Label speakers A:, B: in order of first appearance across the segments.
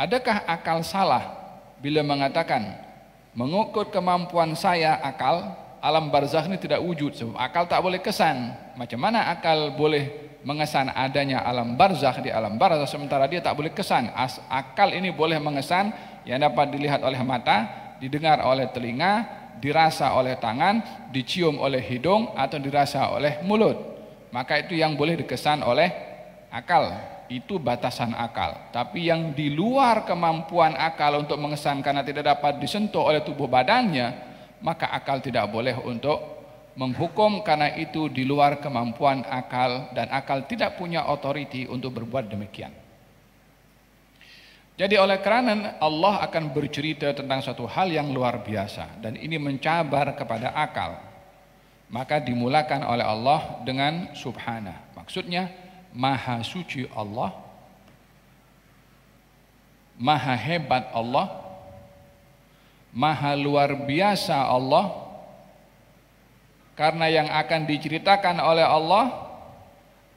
A: Adakah akal salah bila mengatakan mengikut kemampuan saya akal, alam barzakh ini tidak wujud sebab akal tak boleh kesan. Macam mana akal boleh mengesan adanya alam barzakh di alam barzakh sementara dia tak boleh kesan? Akal ini boleh mengesan yang dapat dilihat oleh mata, didengar oleh telinga, dirasa oleh tangan, dicium oleh hidung atau dirasa oleh mulut. Maka itu yang boleh dikesan oleh akal. Itu batasan akal. Tapi yang di luar kemampuan akal untuk mengesan karena tidak dapat disentuh oleh tubuh badannya, maka akal tidak boleh untuk menghukum karena itu di luar kemampuan akal dan akal tidak punya otoriti untuk berbuat demikian. Jadi oleh kerana Allah akan bercerita tentang suatu hal yang luar biasa dan ini mencabar kepada akal, maka dimulakan oleh Allah dengan subhanah. Maksudnya maha suci Allah, maha hebat Allah, maha luar biasa Allah, karena yang akan diceritakan oleh Allah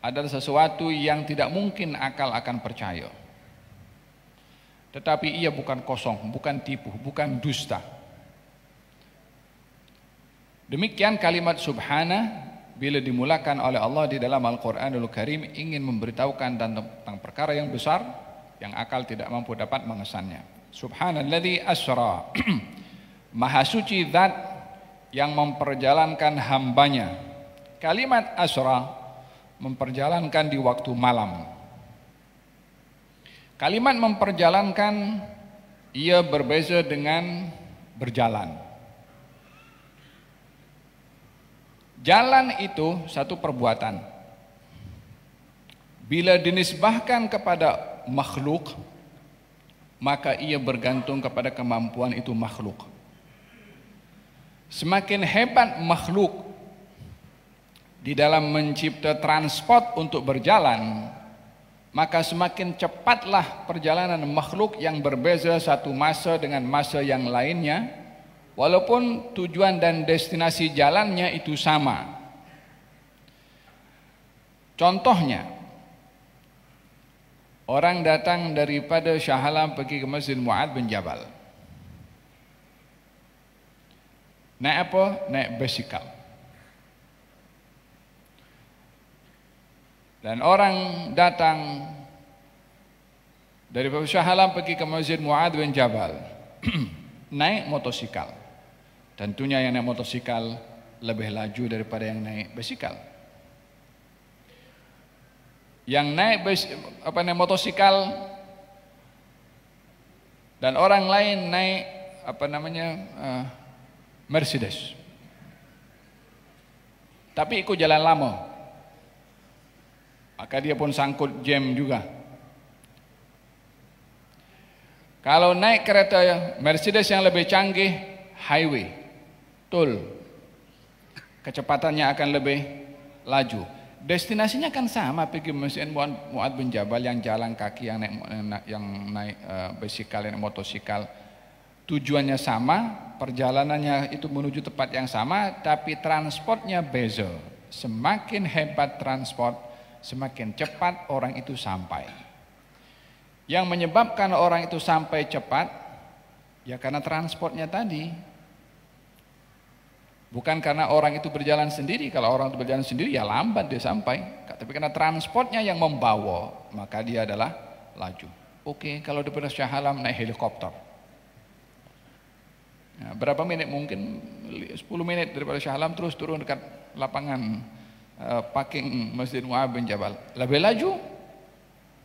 A: adalah sesuatu yang tidak mungkin akal akan percaya. Tetapi ia bukan kosong, bukan tipu, bukan dusta. Demikian kalimat subhana bila dimulakan oleh Allah di dalam Al-Quranul Karim ingin memberitahukan tentang perkara yang besar yang akal tidak mampu dapat mengesannya. Subhanalladzi asra. Maha suci zat yang memperjalankan hambanya. Kalimat asra memperjalankan di waktu malam. Kalimat memperjalankan ia berbeza dengan berjalan. Jalan itu satu perbuatan. Bila dinisbahkan kepada makhluk, maka ia bergantung kepada kemampuan itu makhluk. Semakin hebat makhluk di dalam mencipta transport untuk berjalan, maka semakin cepatlah perjalanan makhluk yang berbeza satu masa dengan masa yang lainnya, walaupun tujuan dan destinasi jalannya itu sama. Contohnya, orang datang daripada Shah Alam pergi ke Masjid Mu'adz bin Jabal. Naik apa? Naik basikal. Dan orang datang dari Shah Alam pergi ke Masjid Mu'adz bin Jabal naik motosikal. Tentunya yang naik motosikal lebih laju daripada yang naik basikal. Yang naik motosikal dan orang lain naik Mercedes. Tapi ikut jalan lama. Maka dia pun sangkut jam juga. Kalau naik kereta Mercedes yang lebih canggih, highway, tol, kecepatannya akan lebih laju. Destinasinya kan sama, pergi Masjid Mu'adz bin Jabal, yang jalan kaki, yang naik basikal, yang naik motosikal. Tujuannya sama, perjalanannya itu menuju tempat yang sama, tapi transportnya beza. Semakin hebat transport, semakin cepat orang itu sampai. Yang menyebabkan orang itu sampai cepat, ya karena transportnya tadi. Bukan karena orang itu berjalan sendiri. Kalau orang itu berjalan sendiri, ya lambat dia sampai. Tapi karena transportnya yang membawa, maka dia adalah laju. Oke, kalau daripada Shah Alam naik helikopter. Nah, berapa menit? Mungkin 10 menit daripada Shah Alam terus turun dekat lapangan parking Masjid Mu'adz bin Jabal. Lebih laju.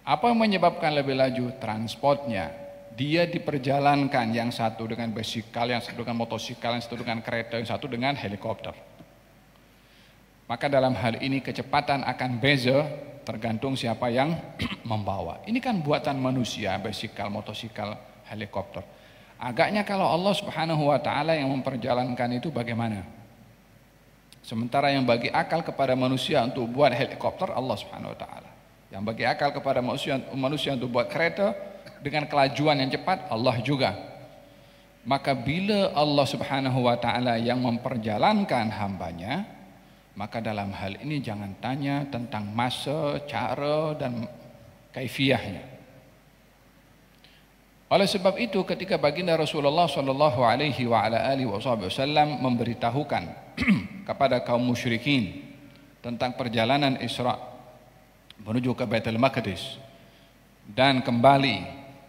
A: Apa yang menyebabkan lebih laju? Transportnya. Dia diperjalankan, yang satu dengan basikal, yang satu dengan motosikal, yang satu dengan kereta, yang satu dengan helikopter. Maka dalam hal ini kecepatan akan beza tergantung siapa yang membawa. Ini kan buatan manusia, basikal, motosikal, helikopter. Agaknya kalau Allah Subhanahu wa taala yang memperjalankan itu bagaimana? Sementara yang bagi akal kepada manusia untuk buat helikopter Allah Subhanahu wa taala. Yang bagi akal kepada manusia untuk buat kereta dengan kelajuan yang cepat Allah juga. Maka bila Allah Subhanahu wa taala yang memperjalankan hambanya, maka dalam hal ini jangan tanya tentang masa, cara dan kaifiahnya. Oleh sebab itu ketika baginda Rasulullah sallallahu alaihi wa ala alihi wasallam memberitahukan kepada kaum musyrikin tentang perjalanan Isra menuju ke Baitul Maqdis dan kembali,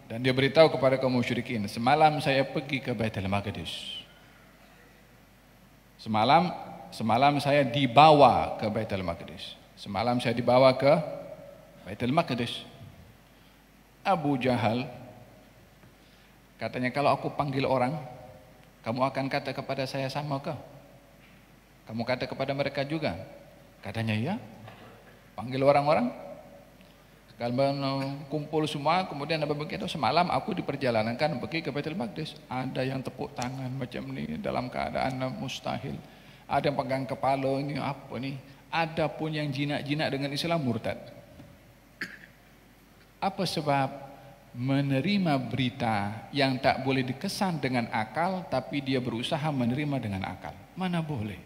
A: dan dia beritahu kepada kaum musyrikin, semalam saya pergi ke Baitul Maqdis. Semalam saya dibawa ke Baitul Maqdis. Semalam saya dibawa ke Baitul Maqdis. Abu Jahal katanya, kalau aku panggil orang, kamu akan kata kepada saya sama ke? Kamu kata kepada mereka juga? Katanya ya. Panggil orang-orang, kalau kumpul semua, kemudian apa begitu, semalam aku diperjalankan pergi ke Baitul Maqdis. Ada yang tepuk tangan macam ni dalam keadaan mustahil. Ada yang pegang kepala, ini apa ni? Ada pun yang jinak-jinak dengan Islam, murtad. Apa sebab? Menerima berita yang tak boleh dikesan dengan akal, tapi dia berusaha menerima dengan akal. Mana boleh?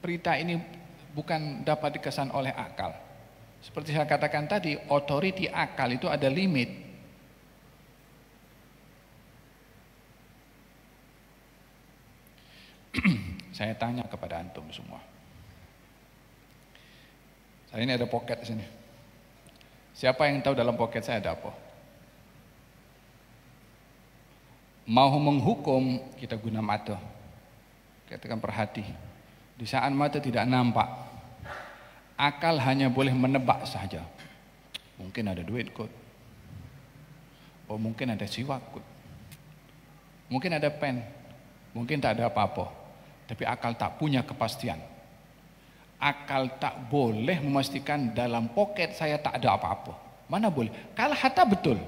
A: Berita ini bukan dapat dikesan oleh akal. Seperti saya katakan tadi, otoriti akal itu ada limit. Saya tanya kepada antum semua. Saya ini ada pocket di sini. Siapa yang tahu dalam poket saya ada apa? Mau menghukum, kita guna mata. Katakan perhati. Di saat mata tidak nampak, akal hanya boleh menebak saja. Mungkin ada duit kot. Oh, mungkin ada siwak kot. Mungkin ada pen. Mungkin tak ada apa-apa. Tapi akal tak punya kepastian. Akal tak boleh memastikan dalam poket saya tak ada apa-apa. Mana boleh? Kalau hatta betul,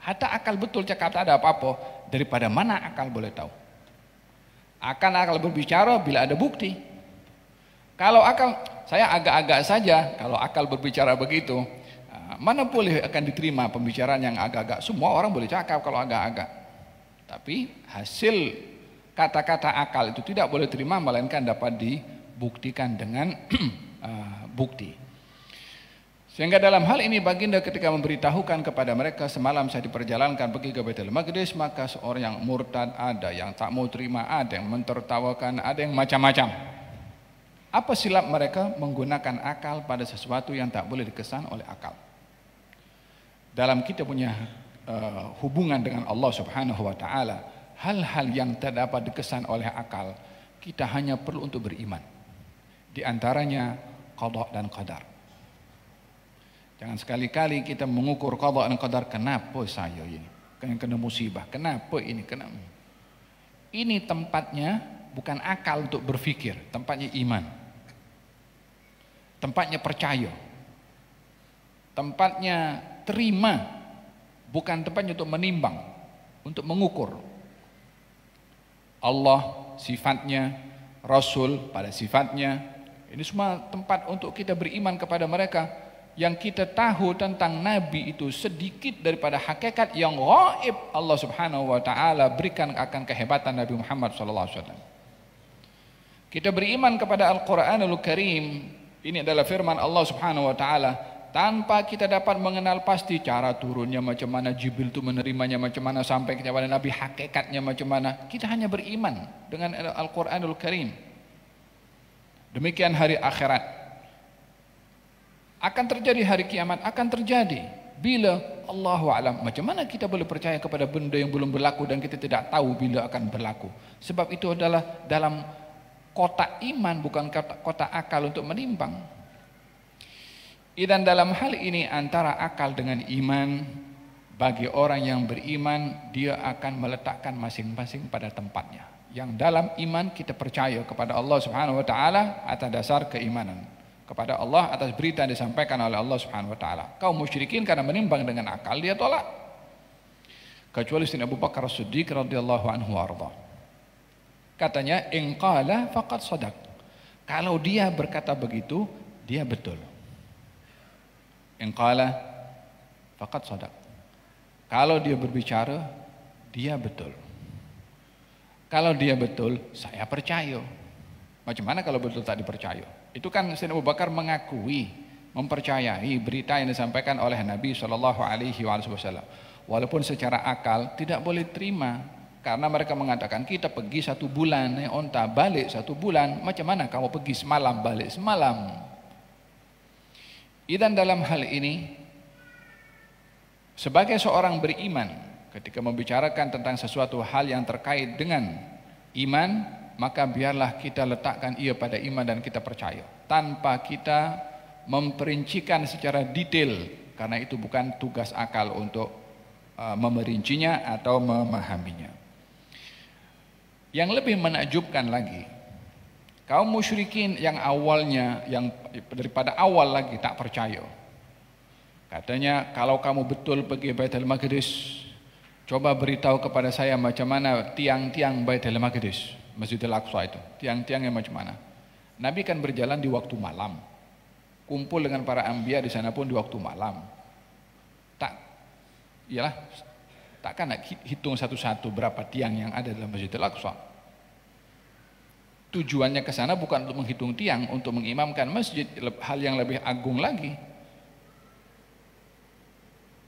A: hatta akal betul cakap tak ada apa-apa, daripada mana akal boleh tahu? Akal berbicara bila ada bukti. Kalau akal, saya agak-agak saja, kalau akal berbicara begitu, mana boleh akan diterima pembicaraan yang agak-agak? Semua orang boleh cakap kalau agak-agak. Tapi hasil kata-kata akal itu tidak boleh terima, melainkan dapat dibuktikan dengan bukti. Sehingga dalam hal ini baginda ketika memberitahukan kepada mereka, semalam saya diperjalankan pergi ke Baitul Maqdis, maka seorang yang murtad ada, yang tak mau terima ada, yang mentertawakan ada, yang macam-macam. Apa silap mereka? Menggunakan akal pada sesuatu yang tak boleh dikesan oleh akal. Dalam kita punya hubungan dengan Allah Subhanahu wa taala, hal-hal yang tak dapat dikesan oleh akal, kita hanya perlu untuk beriman. Di antaranya qada dan qadar. Jangan sekali-kali kita mengukur qada dan qadar, kenapa saya ini kena musibah, kenapa ini kena. Ini tempatnya bukan akal untuk berfikir, tempatnya iman. Tempatnya percaya. Tempatnya terima, bukan tempatnya untuk menimbang, untuk mengukur. Allah sifatnya, Rasul pada sifatnya. Ini semua tempat untuk kita beriman kepada mereka. Yang kita tahu tentang Nabi itu sedikit daripada hakikat yang gaib Allah Subhanahu wa taala berikan akan kehebatan Nabi Muhammad sallallahu alaihi wasallam. Kita beriman kepada Al-Qur'anul Karim, ini adalah firman Allah Subhanahu wa taala, tanpa kita dapat mengenal pasti cara turunnya macam mana, Jibril itu menerimanya macam mana sampai kepada Nabi, hakikatnya macam mana. Kita hanya beriman dengan Al-Qur'anul Karim. Demikian hari akhirat. Akan terjadi hari kiamat, akan terjadi. Bila? Allahu a'lam. Macam mana kita boleh percaya kepada benda yang belum berlaku dan kita tidak tahu bila akan berlaku? Sebab itu adalah dalam kotak iman, bukan kotak akal untuk menimbang. Dan dalam hal ini antara akal dengan iman, bagi orang yang beriman, dia akan meletakkan masing-masing pada tempatnya. Yang dalam iman kita percaya kepada Allah Subhanahu wa taala atas dasar keimanan kepada Allah atas berita yang disampaikan oleh Allah Subhanahu wa taala. Kaum musyrikin karena menimbang dengan akal, dia tolak. Kecuali Sayyidina Abu Bakar As-Siddiq radhiyallahu anhu warda. Katanya, in qala faqad sadaq. Kalau dia berkata begitu, dia betul. In qala faqad sadaq. Kalau dia berbicara, dia betul. Kalau dia betul, saya percaya. Macam mana kalau betul tak dipercaya? Itu kan Sayyidina Abu Bakar mengakui, mempercayai berita yang disampaikan oleh Nabi sallallahu alaihi wasallam. walaupun secara akal tidak boleh terima, karena mereka mengatakan kita pergi 1 bulan naik onta, balik 1 bulan, macam mana kamu pergi semalam balik semalam? Dan dalam hal ini sebagai seorang beriman, ketika membicarakan tentang sesuatu hal yang terkait dengan iman, maka biarlah kita letakkan ia pada iman dan kita percaya, tanpa kita memperincikan secara detail, karena itu bukan tugas akal untuk memerincinya atau memahaminya. Yang lebih menakjubkan lagi, kaum musyrikin yang awalnya, yang daripada awal lagi tak percaya. Katanya, kalau kamu betul pergi Baitul Maqdis, coba beritahu kepada saya macam mana tiang-tiang Baitul Maqdis, Masjidil Aqsa itu, tiang-tiangnya macam mana. Nabi kan berjalan di waktu malam, kumpul dengan para anbiya di sana pun di waktu malam. Iyalah, takkan nak hitung satu-satu berapa tiang yang ada dalam Masjidil Aqsa. Tujuannya ke sana bukan untuk menghitung tiang, untuk mengimamkan masjid, hal yang lebih agung lagi.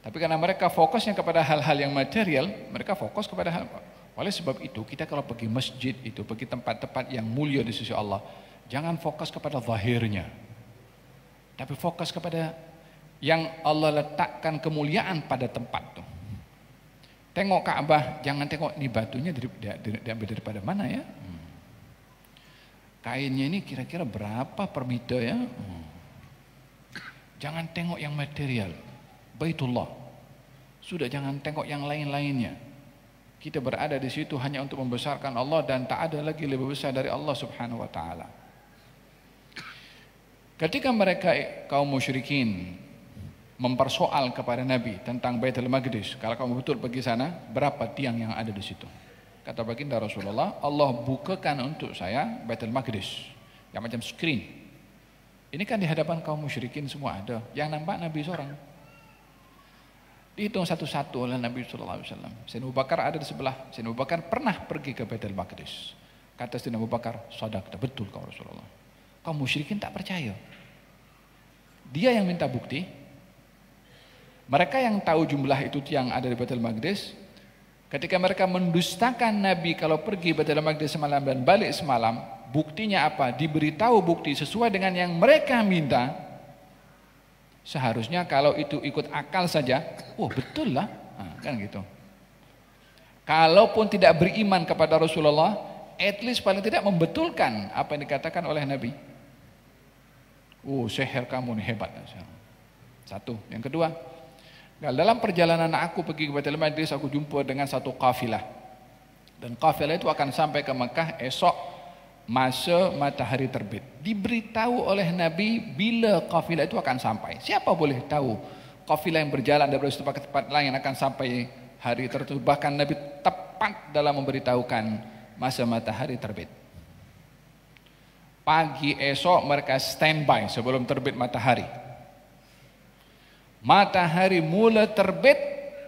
A: Tapi karena mereka fokusnya kepada hal-hal yang material, mereka fokus kepada hal. Oleh sebab itu, kita kalau pergi masjid itu, pergi tempat-tempat yang mulia di sisi Allah, jangan fokus kepada zahirnya, tapi fokus kepada yang Allah letakkan kemuliaan pada tempat itu. Tengok Ka'bah, jangan tengok ini batunya diambil daripada mana ya. Kainnya ini kira-kira berapa per meter ya. Jangan tengok yang material, Baitullah. Sudah, jangan tengok yang lain-lainnya. Kita berada di situ hanya untuk membesarkan Allah, dan tak ada lagi lebih besar dari Allah Subhanahu wa taala. Ketika mereka kaum musyrikin mempersoal kepada Nabi tentang Baitul Maqdis, kalau kamu betul pergi sana, berapa tiang yang ada di situ? Kata baginda Rasulullah, Allah bukakan untuk saya Baitul Maqdis yang macam screen. Ini kan di hadapan kaum musyrikin semua ada, yang nampak Nabi seorang. Dihitung satu-satu oleh Nabi sallallahu alaihi wasallam. Sayyidina Abu Bakar ada di sebelah. Sayyidina Abu Bakar pernah pergi ke Baitul Maqdis. Kata Sayyidina Abu Bakar, "Shadaqta, betul kau Rasulullah." Kaum musyrikin tak percaya. Dia yang minta bukti. Mereka yang tahu jumlah itu yang ada di Baitul Maqdis, ketika mereka mendustakan Nabi kalau pergi Baitul Maqdis semalam dan balik semalam, buktinya apa? Diberitahu bukti sesuai dengan yang mereka minta. Seharusnya kalau itu ikut akal saja, oh betul lah, kan gitu. Kalaupun tidak beriman kepada Rasulullah, at least paling tidak membetulkan apa yang dikatakan oleh Nabi. Oh, seher kamu nih hebat. Satu. Yang kedua, dalam perjalanan aku pergi ke Baitul Maqdis, aku jumpa dengan satu kafilah. Dan kafilah itu akan sampai ke Mekah esok masa matahari terbit. Diberitahu oleh Nabi bila kafilah itu akan sampai. Siapa boleh tahu kafilah yang berjalan dari tempat ke tempat lain akan sampai hari tertentu? Bahkan Nabi tepat dalam memberitahukan masa matahari terbit. Pagi esok mereka standby sebelum terbit matahari. Matahari mula terbit,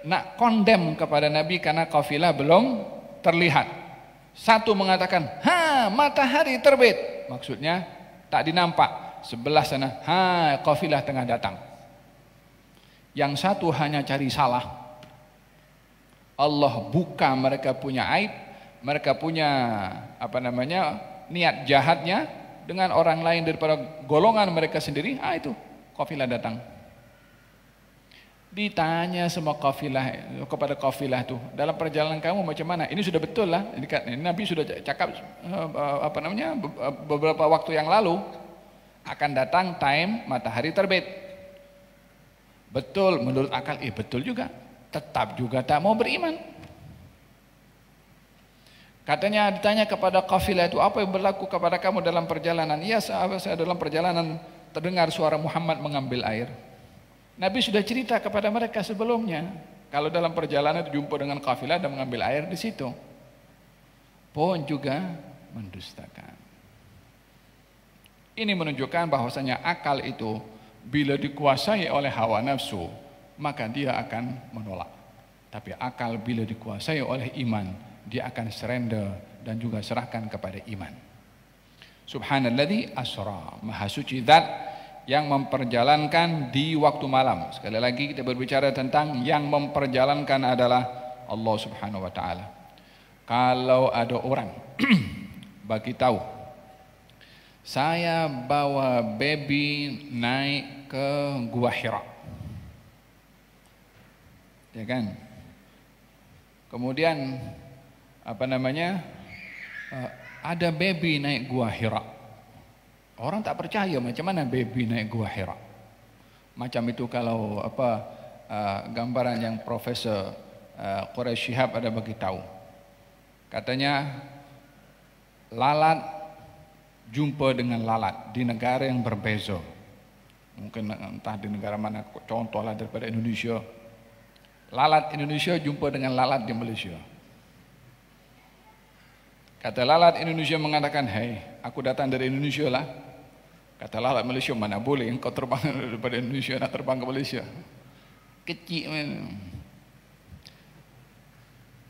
A: nak kondem kepada Nabi karena kafilah belum terlihat. Satu mengatakan, matahari terbit. Maksudnya tak dinampak. Sebelah sana, kafilah tengah datang. Yang satu hanya cari salah. Allah buka mereka punya aib, mereka punya niat jahatnya dengan orang lain daripada golongan mereka sendiri. Itu kafilah datang. Ditanya sama kafilah, kepada kafilah itu, dalam perjalanan kamu macam mana? Ini sudah betul lah. Ini Nabi sudah cakap beberapa waktu yang lalu akan datang time matahari terbit. Betul menurut akal, betul juga. Tetap juga tak mau beriman. Katanya ditanya kepada kafilah itu, apa yang berlaku kepada kamu dalam perjalanan? Iya, sahabat saya dalam perjalanan terdengar suara Muhammad mengambil air. Nabi sudah cerita kepada mereka sebelumnya, kalau dalam perjalanan jumpa dengan kafilah dan mengambil air di situ. Pun juga mendustakan. Ini menunjukkan bahwasanya akal itu bila dikuasai oleh hawa nafsu, maka dia akan menolak. Tapi akal bila dikuasai oleh iman, dia akan surrender dan juga serahkan kepada iman. Subhanalladzi asra, maha suci zat yang memperjalankan di waktu malam. Sekali lagi kita berbicara tentang yang memperjalankan adalah Allah Subhanahu wa taala. Kalau ada orang bagi tahu, saya bawa baby naik ke Gua Hira, ya kan? Kemudian ada baby naik Gua Hira. Orang tak percaya, macam mana baby naik Gua Hira. Macam itu kalau gambaran yang Profesor Quraisy Shihab ada bagi tahu. Katanya lalat jumpa dengan lalat di negara yang berbeza. Mungkin entah di negara mana, contohlah daripada Indonesia. Lalat Indonesia jumpa dengan lalat di Malaysia. Kata lalat Indonesia mengatakan, "Hei, aku datang dari Indonesia lah." Kata lalat Malaysia, "Mana boleh engkau terbang daripada Indonesia nak terbang ke Malaysia. Kecil."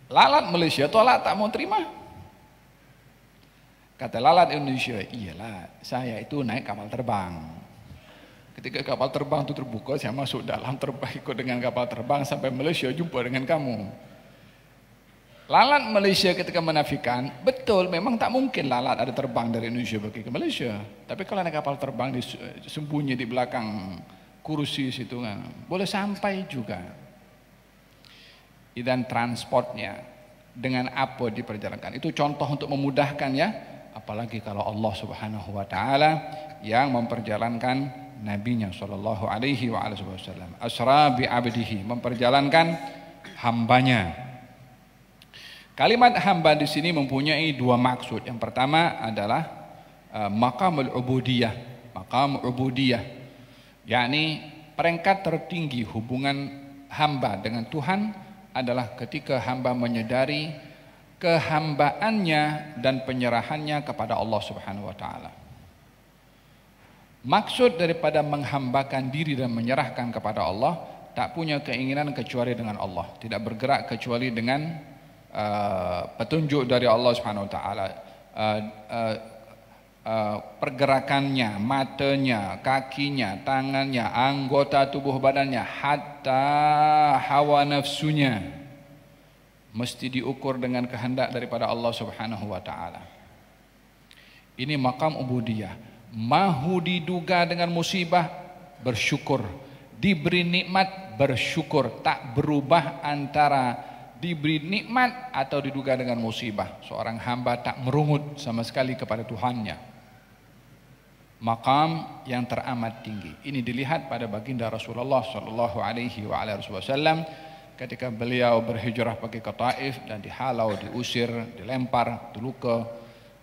A: Lalat Malaysia tolak, tak mau terima. Kata lalat Indonesia, "Iyalah, saya itu naik kapal terbang. Ketika kapal terbang itu terbuka, saya masuk dalam, terbang ikut dengan kapal terbang sampai Malaysia, jumpa dengan kamu." Lalat Malaysia ketika menafikan, betul memang tak mungkin lalat ada terbang dari Indonesia pergi ke Malaysia. Tapi kalau naik kapal terbang sembunyi di belakang kursi situ kan, boleh sampai juga. Dan transportnya dengan apa diperjalankan. Itu contoh untuk memudahkan ya. Apalagi kalau Allah Subhanahu wa taala yang memperjalankan nabinya sallallahu alaihi wasallam. Asra bi abdihi, memperjalankan hambanya. Kalimat hamba di sini mempunyai dua maksud. Yang pertama adalah maqamul ubudiyah, maqam ubudiyah, yakni peringkat tertinggi hubungan hamba dengan Tuhan adalah ketika hamba menyadari kehambaannya dan penyerahannya kepada Allah Subhanahu wa taala. Maksud daripada menghambakan diri dan menyerahkan kepada Allah, tak punya keinginan kecuali dengan Allah, tidak bergerak kecuali dengan petunjuk dari Allah Subhanahu wa taala. Pergerakannya, matanya, kakinya, tangannya, anggota tubuh badannya, hatta hawa nafsunya mesti diukur dengan kehendak daripada Allah Subhanahu wa taala. Ini maqam ubudiyah. Mahu diduga dengan musibah, bersyukur. Diberi nikmat, bersyukur. Tak berubah antara diberi nikmat atau diduga dengan musibah. Seorang hamba tak merungut sama sekali kepada Tuhannya. Maqam yang teramat tinggi. Ini dilihat pada baginda Rasulullah sallallahu alaihi wasallam ketika beliau berhijrah pergi ke Taif dan dihalau, diusir, dilempar, diluka.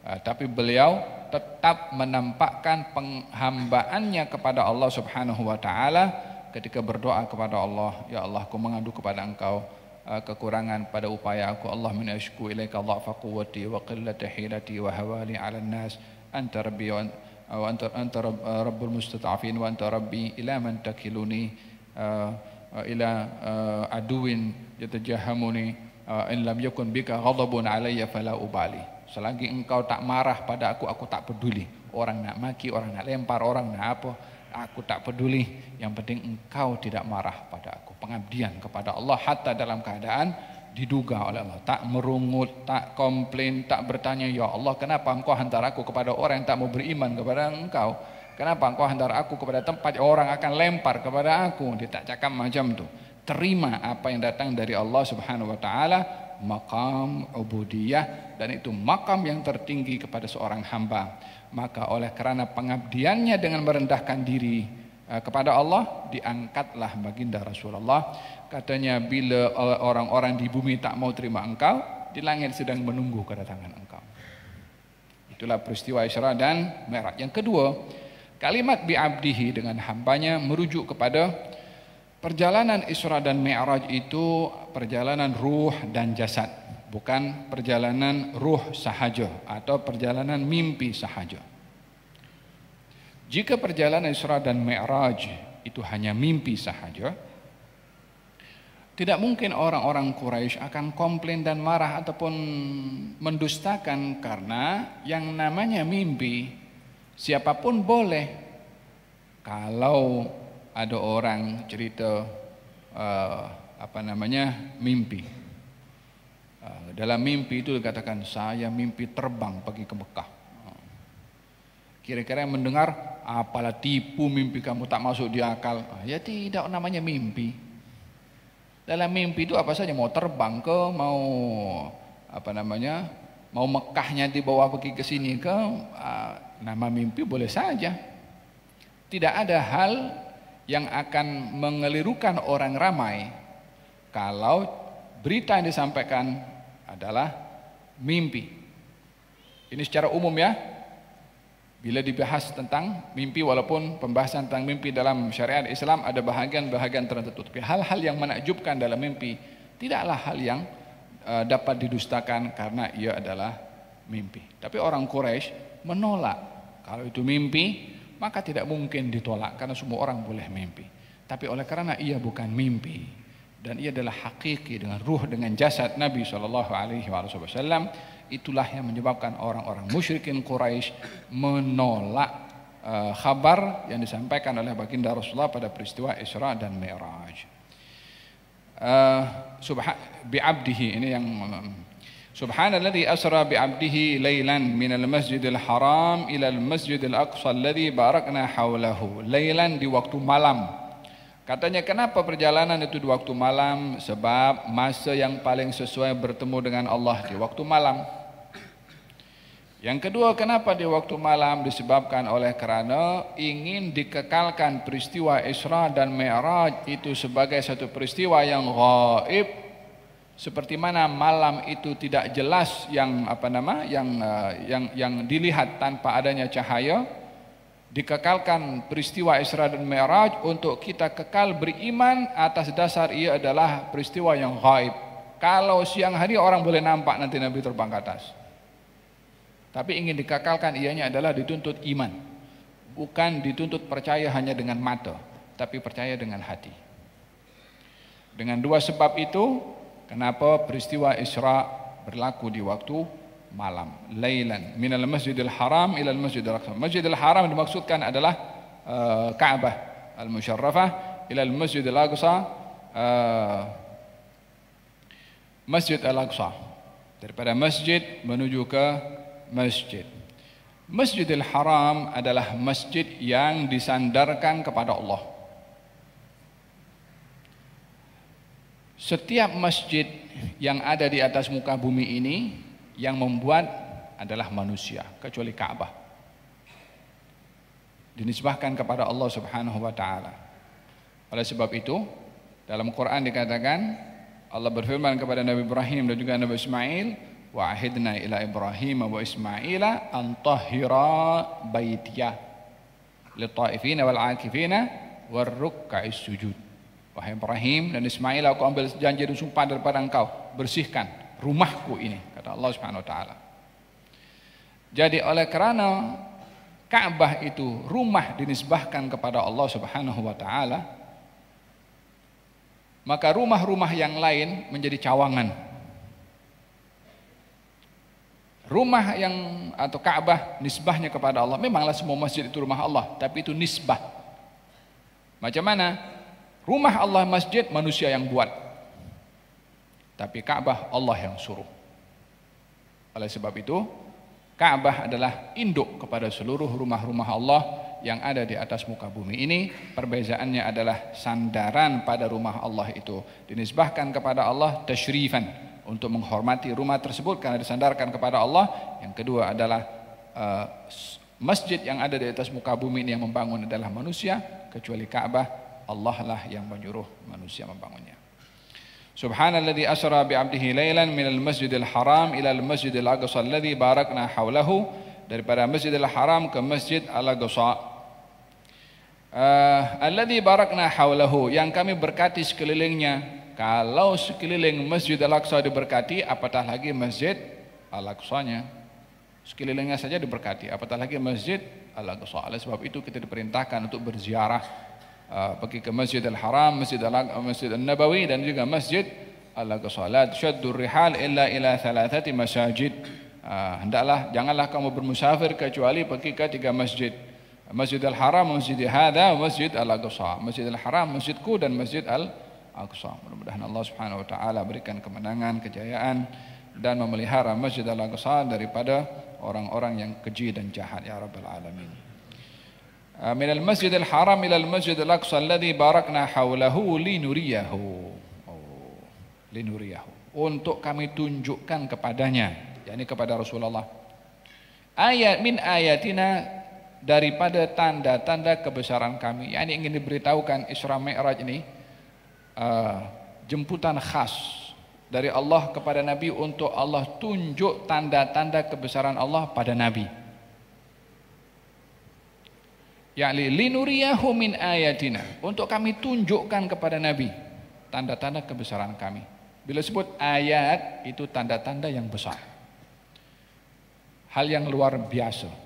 A: Tapi beliau tetap menampakkan penghambaannya kepada Allah Subhanahu wa taala ketika berdoa kepada Allah, "Ya Allah, aku mengadu kepada Engkau kekurangan pada upaya aku. Allah min ashku ilaika dha'fa quwwati wa qillata hilati wa hawali 'ala an-nas. Anta rabbi wa anta rabbul mustata'afin wa anta rabbi ila man takiluni ila aduwin yatajahamuni in lam yakun bika ghadabun 'alayya fala ubali." Selagi engkau tak marah pada aku tak peduli. Orang nak maki, orang nak lempar, orang nak apa, aku tak peduli. Yang penting engkau tidak marah pada aku. Pengabdian kepada Allah hatta dalam keadaan diduga oleh Allah. Tak merungut, tak komplain, tak bertanya, "Ya Allah, kenapa engkau hantar aku kepada orang yang tak mau beriman kepada engkau? Kenapa engkau hantar aku kepada tempat orang akan lempar kepada aku?" Dia tak cakap macam tu. Terima apa yang datang dari Allah Subhanahu wa taala, maqam ubudiyah, dan itu maqam yang tertinggi kepada seorang hamba. Maka oleh kerana pengabdiannya dengan merendahkan diri kepada Allah, diangkatlah baginda Rasulullah. Katanya, bila orang-orang di bumi tak mau terima engkau, di langit sedang menunggu kedatangan engkau. Itulah peristiwa Isra dan Mi'raj. Yang kedua, kalimat bi'abdihi dengan hambanya merujuk kepada perjalanan Isra dan Mi'raj itu perjalanan ruh dan jasad, bukan perjalanan ruh sahaja atau perjalanan mimpi sahaja. Jika perjalanan Isra dan Mi'raj itu hanya mimpi sahaja, tidak mungkin orang-orang Quraisy akan komplain dan marah ataupun mendustakan, karena yang namanya mimpi siapapun boleh. Kalau ada orang cerita mimpi. Dalam mimpi itu dikatakan saya mimpi terbang pergi ke Mekah. Kira-kira yang mendengar, apalah tipu mimpi kamu tak masuk di akal. Ya tidak, namanya mimpi. Dalam mimpi itu apa saja, mau terbang ke, mau mau Mekahnya dibawa pergi ke sini ke, nama mimpi boleh saja. Tidak ada hal yang akan mengelirukan orang ramai kalau berita yang disampaikan adalah mimpi. Ini secara umum ya. Bila dibahas tentang mimpi, walaupun pembahasan tentang mimpi dalam syariat Islam ada bahagian-bahagian tertentu, tapi hal-hal yang menakjubkan dalam mimpi tidaklah hal yang dapat didustakan karena ia adalah mimpi. Tapi orang Quraisy menolak kalau itu mimpi, maka tidak mungkin ditolak karena semua orang boleh mimpi. Tapi oleh karena ia bukan mimpi dan ia adalah hakiki dengan ruh dengan jasad Nabi SAW, itulah yang menyebabkan orang-orang musyrikin Quraisy menolak kabar yang disampaikan oleh baginda Rasulullah pada peristiwa Isra dan Mi'raj. Bi'abdihi, ini yang Subhanalladzi asra bi'abdihi lailan minal masjidil haram ilal masjidil aqsa alladzi barakna haulahu. Lailan di waktu malam. Katanya kenapa perjalanan itu di waktu malam? Sebab masa yang paling sesuai bertemu dengan Allah di waktu malam. Yang kedua, kenapa di waktu malam? Disebabkan oleh karena ingin dikekalkan peristiwa Isra dan Mi'raj itu sebagai satu peristiwa yang gaib. Seperti mana malam itu tidak jelas yang dilihat tanpa adanya cahaya, dikekalkan peristiwa Isra dan Mi'raj untuk kita kekal beriman atas dasar ia adalah peristiwa yang gaib. Kalau siang hari orang boleh nampak nanti Nabi terbang ke atas, tapi ingin dikekalkan ianya adalah dituntut iman, bukan dituntut percaya hanya dengan mata, tapi percaya dengan hati. Dengan dua sebab itu, kenapa peristiwa Isra berlaku di waktu malam. Lailan minal masjidil haram ilal masjidil aqsa. Masjidil haram dimaksudkan adalah Ka'bah al-Musyarrafah, ilal masjidil aqsa Masjid al-Aqsa. Daripada masjid menuju ke masjid. Masjidil Haram adalah masjid yang disandarkan kepada Allah. Setiap masjid yang ada di atas muka bumi ini yang membuat adalah manusia, kecuali Ka'bah. Dinisbahkan kepada Allah Subhanahu wa taala. Oleh sebab itu, dalam Quran dikatakan, Allah berfirman kepada Nabi Ibrahim dan juga Nabi Ismail, wa ahidna ila Ibrahim wa Ismaila an tahhira baitiya lit-taifina wal 'akifina war ruk'is sujud. Wahai Ibrahim dan Ismail, aku ambil janji dan sumpah daripada engkau, bersihkan rumahku ini, kata Allah Subhanahu wa taala. Jadi oleh kerana Ka'bah itu rumah dinisbahkan kepada Allah Subhanahu wa taala, maka rumah-rumah yang lain menjadi cawangan. Rumah yang atau Ka'bah nisbahnya kepada Allah. Memanglah semua masjid itu rumah Allah, tapi itu nisbah. Macam mana? Rumah Allah masjid manusia yang buat, tapi Ka'bah Allah yang suruh. Oleh sebab itu, Ka'bah adalah induk kepada seluruh rumah-rumah Allah yang ada di atas muka bumi ini. Perbezaannya adalah sandaran pada rumah Allah itu dinisbahkan kepada Allah tasyrifan, untuk menghormati rumah tersebut karena disandarkan kepada Allah. Yang kedua adalah masjid yang ada di atas muka bumi ini yang membangun adalah manusia, kecuali Ka'bah Allah lah yang menyuruh manusia membangunnya. Subhanalladzi asra bi'abdihi lailan minal masjidil haram ilal masjidil aqsa alladzi barakna haulahu. Daripada Masjidil Haram ke Masjid Al-Aqsa. Alladzi barakna haulahu, yang kami berkati sekelilingnya. Kalau sekeliling Masjid Al-Aqsa diberkati, apatah lagi Masjid Al-Aqsanya. Sekelilingnya saja diberkati, apatah lagi Masjid Al-Aqsa. Oleh sebab itu kita diperintahkan untuk berziarah, pergi ke Masjid Al-Haram, Masjid Al-Nabawi dan juga Masjid Al-Aqsa. La tushaddu rihal illa ila thalathati masajid. Hendaklah janganlah kamu bermusafir kecuali pergi ke 3 masjid. Masjidil Haram, Masjid Hadza, Masjid Al-Aqsa. Masjidil Haram, masjidku, dan Masjid Al-Aqsa. Mudah-mudahan Allah Subhanahu wa taala berikan kemenangan, kejayaan dan memelihara Masjid Al-Aqsa daripada orang-orang yang keji dan jahat ya rabbal alamin. Min al-Masjidil Haram ila al-Masjid Al-Aqsa alladhi barakna hawlahu linuriyahu. Linuriyahu. Untuk kami tunjukkan kepadanya, yakni kepada Rasulullah. Ayat min ayatina, daripada tanda-tanda kebesaran kami. Yang ingin diberitahukan Isra Mi'raj ini jemputan khas dari Allah kepada Nabi untuk Allah tunjuk tanda-tanda kebesaran Allah pada Nabi. Ya'ni linuriyahu min ayatina, untuk kami tunjukkan kepada Nabi tanda-tanda kebesaran kami. Bila sebut ayat, itu tanda-tanda yang besar, hal yang luar biasa.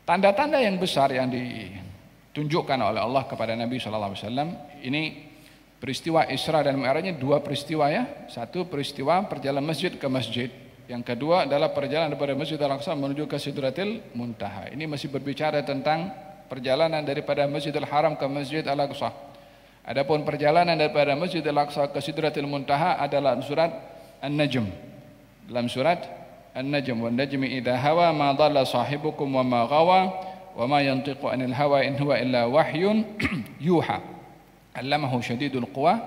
A: Tanda-tanda yang besar yang ditunjukkan oleh Allah kepada Nabi SAW, ini peristiwa Isra dan Mi'rajnya dua peristiwa ya. Satu peristiwa perjalanan masjid ke masjid. Yang kedua adalah perjalanan daripada Masjid Al-Aqsa menuju ke Sidratil Muntaha. Ini masih berbicara tentang perjalanan daripada Masjidil Haram ke Masjid Al-Aqsa. Adapun perjalanan daripada Masjid Al-Aqsa ke Sidratil Muntaha adalah surat An-Najm. Dalam surat An-Najm, wan najmi idza hawa ma dhalla sahibukum wa ma ghawa wa ma yantiqu anil hawa in huwa illa wahyun yuha. Allamahu syadidul quwa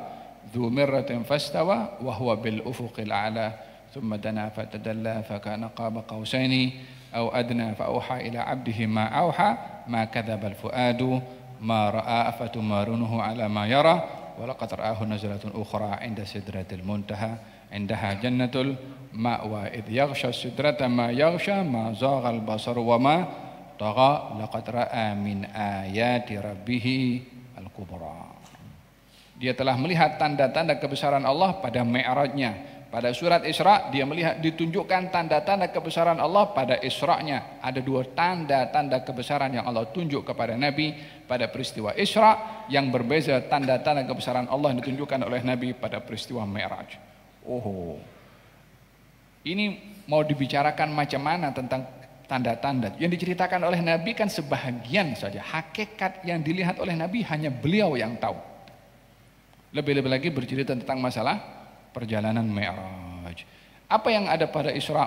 A: dzu mirratin fastawa wa huwa bil ufuqil a'la thumma dana fatadalla fa kana qaba qausaini aw adna fa auha ila 'abdihi ma auha ma kadzaba al fuadu ma ra'a afatumarunuhu ala ma yara wa laqad ra'ahu nazlatun ukhra 'inda sidratil muntaha indaha jannatul ma'wa idh yaghsha sidrata ma yaghsha ma zaghal basaru wa ma tagha laqad ra'a min ayati rabbih al-kubra. Dia telah melihat tanda-tanda kebesaran Allah pada Mi'rajnya. Pada surat Isra dia melihat, ditunjukkan tanda-tanda kebesaran Allah pada Isra-nya. Ada dua tanda-tanda kebesaran yang Allah tunjuk kepada Nabi pada peristiwa Isra, yang berbeza tanda-tanda kebesaran Allah yang ditunjukkan oleh Nabi pada peristiwa Mi'raj. Oh, ini mau dibicarakan macam mana tentang tanda-tanda yang diceritakan oleh Nabi kan sebahagian saja. Hakikat yang dilihat oleh Nabi hanya beliau yang tahu. Lebih-lebih lagi bercerita tentang masalah perjalanan Mi'raj. Apa yang ada pada Isra?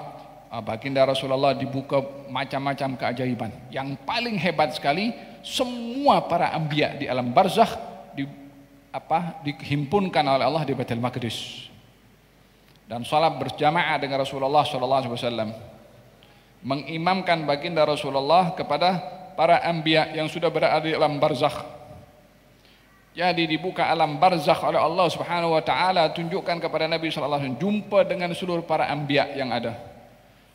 A: Baginda Rasulullah dibuka macam-macam keajaiban. Yang paling hebat sekali, semua para anbiya di alam barzakh dihimpunkan oleh Allah di Baitul Maqdis. Dan salat berjamaah dengan Rasulullah SAW, mengimamkan baginda Rasulullah kepada para anbiya yang sudah berada di alam barzakh. Jadi dibuka alam barzakh oleh Allah Subhanahu wa taala, tunjukkan kepada Nabi SAW, jumpa dengan seluruh para anbiya yang ada.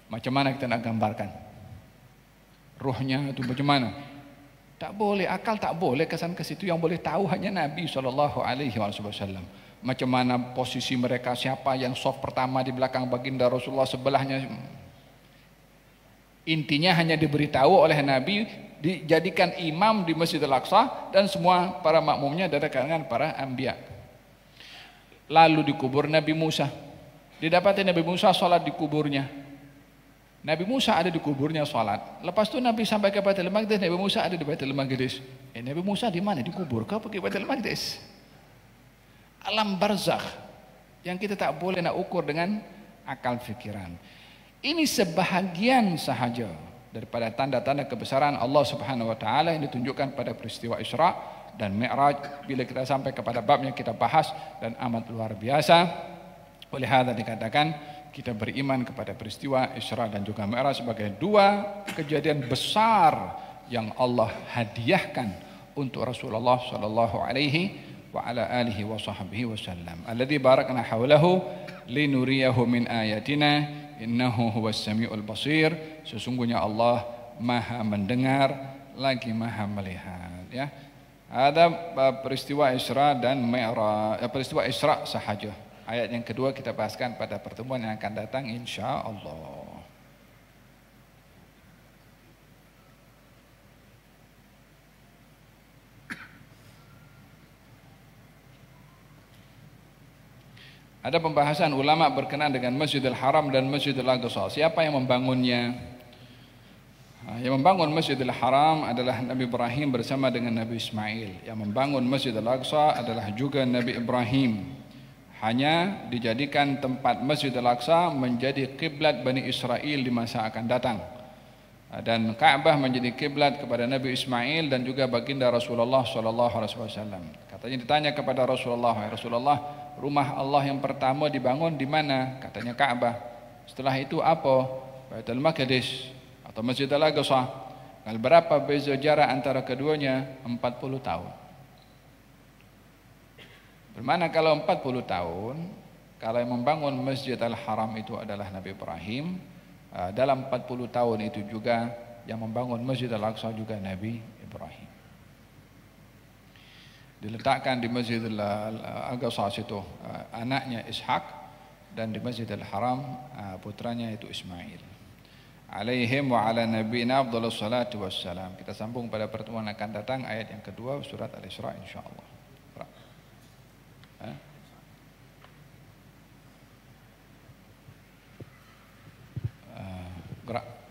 A: Macam mana kita nak gambarkan ruhnya itu bagaimana? Tak boleh, akal tak boleh kesan ke situ. Yang boleh tahu hanya Nabi SAW. Macam mana posisi mereka, siapa yang soft pertama di belakang baginda Rasulullah, sebelahnya. Intinya hanya diberitahu oleh Nabi, dijadikan imam di Masjid Al-Aqsa, dan semua para makmumnya dari kalangan para anbiya. Lalu dikubur Nabi Musa. Didapati Nabi Musa sholat di kuburnya. Nabi Musa ada di kuburnya sholat. Lepas itu Nabi sampai ke Baitul Maqdis, Nabi Musa ada di Baitul Maqdis. Nabi Musa di mana? Dikubur. Kau pergi Baitul Maqdis. Alam barzakh yang kita tak boleh nak ukur dengan akal fikiran. Ini sebahagian sahaja daripada tanda-tanda kebesaran Allah Subhanahu wa taala yang ditunjukkan pada peristiwa Isra dan Mi'raj. Bila kita sampai kepada babnya kita bahas, dan amat luar biasa. Oleh hadza dikatakan kita beriman kepada peristiwa Isra dan juga Mi'raj sebagai dua kejadian besar yang Allah hadiahkan untuk Rasulullah sallallahu alaihi wa ala alihi wa sahbihi wasallam. Alladzi barakna hawlahu linuriyahu min ayatina innahu huwas samiul basir. Sesungguhnya Allah Maha mendengar lagi Maha melihat, ya. Ada peristiwa Isra dan Mi'raj, peristiwa Isra sahaja. Ayat yang kedua kita bahaskan pada pertemuan yang akan datang insyaallah. Ada pembahasan ulama berkenaan dengan Masjidil Haram dan Masjidil Aqsa. Siapa yang membangunnya? Yang membangun Masjidil Haram adalah Nabi Ibrahim bersama dengan Nabi Ismail. Yang membangun Masjidil Aqsa adalah juga Nabi Ibrahim. Hanya dijadikan tempat Masjidil Aqsa menjadi kiblat Bani Israel di masa akan datang. Dan Ka'bah menjadi kiblat kepada Nabi Ismail dan juga baginda Rasulullah SAW. Katanya ditanya kepada Rasulullah, "Ya Rasulullah, rumah Allah yang pertama dibangun di mana?" Katanya Ka'bah. Setelah itu apa? Baitul Maqdis atau Masjidil Aqsa. Kalau berapa beza jarak antara keduanya? 40 tahun. Bermana kalau 40 tahun, kalau yang membangun Masjid Al-Haram itu adalah Nabi Ibrahim, dalam 40 tahun itu juga yang membangun Masjid Al-Aqsa juga Nabi Ibrahim. Diletakkan di Masjid Al-Aqsa situ anaknya Ishak, dan di Masjid Al-Haram putranya itu Ismail. Alaihim wa ala nabiyina afdhalus salatu wassalam. Kita sambung pada pertemuan akan datang ayat yang kedua surat Al-Isra insyaallah.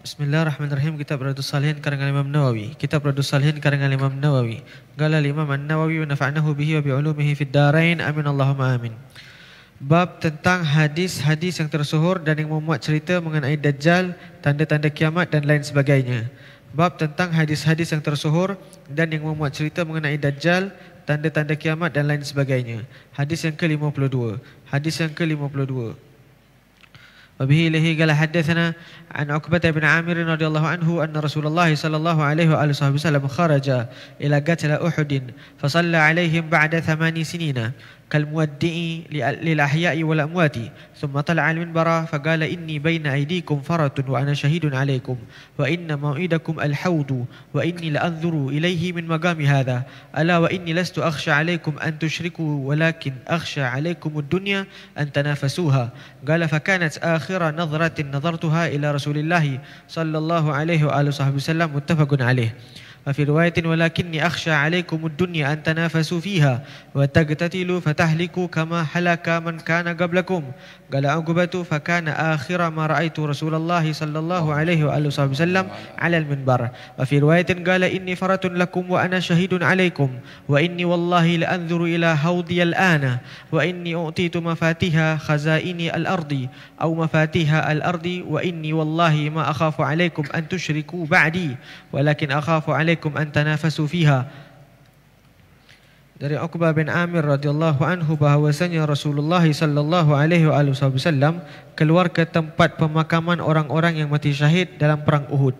B: Bismillahirrahmanirrahim. Kitab Riyadhus Shalihin karangan Imam Nawawi. Kitab Riyadhus Shalihin karangan Imam Nawawi. Qala al-Imam An-Nawawi wa nafa'nahu bihi wa bi 'ulumihi fid dharain. Amin Allahumma amin. Bab tentang hadis-hadis yang tersohor dan yang memuat cerita mengenai Dajjal, tanda-tanda kiamat dan lain sebagainya. Bab tentang hadis-hadis yang tersohor dan yang memuat cerita mengenai Dajjal, tanda-tanda kiamat dan lain sebagainya. Hadis yang ke-52. Hadis yang ke-52. وبه إليه قال حدثنا عن عقبة بن عامر رضي الله عنه أن رسول الله صلى الله عليه وآله وسلم خرج إلى قتل أحد فصلى عليهم بعد 8 سنين كالمودع للأحياء والأموات ثم طلع المنبر فقال إني بين أيديكم فرة وأنا شهيد عليكم وإن موعدكم الحوض وإني لأنظر إليه من مقام هذا ألا وإني لست أخشى عليكم أن تشركوا ولكن أخشى عليكم الدنيا أن تنافسوها قال فكانت آخر نظرة نظرتها إلى رسول الله صلى الله عليه وآله وسلم متفق عليه. وفي رواية ولكني أخشى عليكم الدنيا أن تنافسوا فيها وتقتتلوا فتهلكوا كما هلك من كان قبلكم قال عقبة فكان آخر ما رأيت رسول الله صلى الله عليه وآله وسلم على المنبر. وفي رواية قال إني فرة لكم وأنا شهيد عليكم وإني والله لأنظر إلى حوضي الآن وإني أعطيت مفاتيح خزائن الأرض أو مفاتيح الأرض وإني والله ما أخاف عليكم أن تشركوا بعدي ولكن أخاف عليكم an tanafasu fiha. Dari Uqbah bin Amir radhiyallahu anhu bahwasanya Rasulullah sallallahu alaihi wasallam keluar ke tempat pemakaman orang-orang yang mati syahid dalam perang Uhud.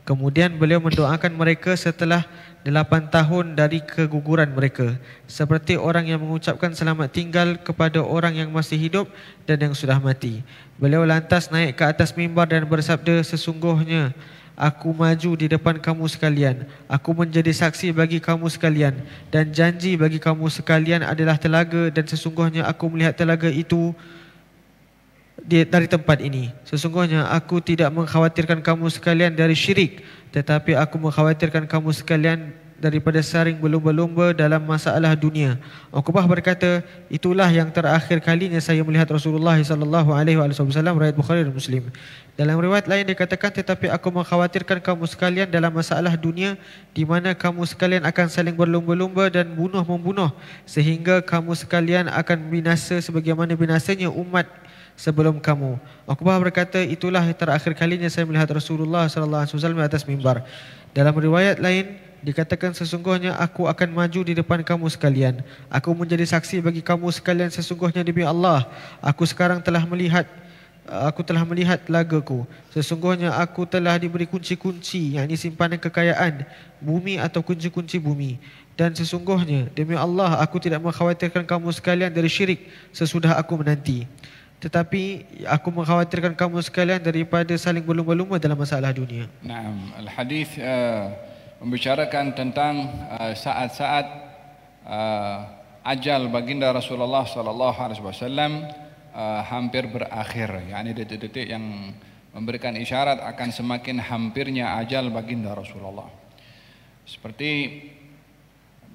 B: Kemudian beliau mendoakan mereka setelah 8 tahun dari keguguran mereka, seperti orang yang mengucapkan selamat tinggal kepada orang yang masih hidup dan yang sudah mati. Beliau lantas naik ke atas mimbar dan bersabda, sesungguhnya aku maju di depan kamu sekalian. Aku menjadi saksi bagi kamu sekalian. Dan janji bagi kamu sekalian adalah telaga. Dan sesungguhnya aku melihat telaga itu dari tempat ini. Sesungguhnya aku tidak mengkhawatirkan kamu sekalian dari syirik, tetapi aku mengkhawatirkan kamu sekalian daripada saring berlumba-lumba dalam masalah dunia. Uqbah berkata, itulah yang terakhir kalinya saya melihat Rasulullah sallallahu alaihi wasallam, riwayat Bukhari dan Muslim. Dalam riwayat lain dikatakan, tetapi aku mengkhawatirkan kamu sekalian dalam masalah dunia, di mana kamu sekalian akan saling berlumba-lumba dan bunuh-membunuh, sehingga kamu sekalian akan binasa sebagaimana binasanya umat sebelum kamu. Uqbah berkata, itulah yang terakhir kalinya saya melihat Rasulullah sallallahu alaihi wasallam di atas mimbar. Dalam riwayat lain dikatakan, sesungguhnya aku akan maju di depan kamu sekalian. Aku menjadi saksi bagi kamu sekalian, sesungguhnya demi Allah, aku telah melihat telagaku. Sesungguhnya aku telah diberi kunci-kunci, yakni simpanan kekayaan bumi atau kunci-kunci bumi. Dan sesungguhnya demi Allah, aku tidak mengkhawatirkan kamu sekalian dari syirik sesudah aku menanti, tetapi aku mengkhawatirkan kamu sekalian daripada saling berlumba-lumba dalam masalah dunia.
A: Naam, al-hadis membicarakan tentang saat-saat ajal baginda Rasulullah sallallahu alaihi wasallam hampir berakhir, yakni detik-detik yang memberikan isyarat akan semakin hampirnya ajal baginda Rasulullah. Seperti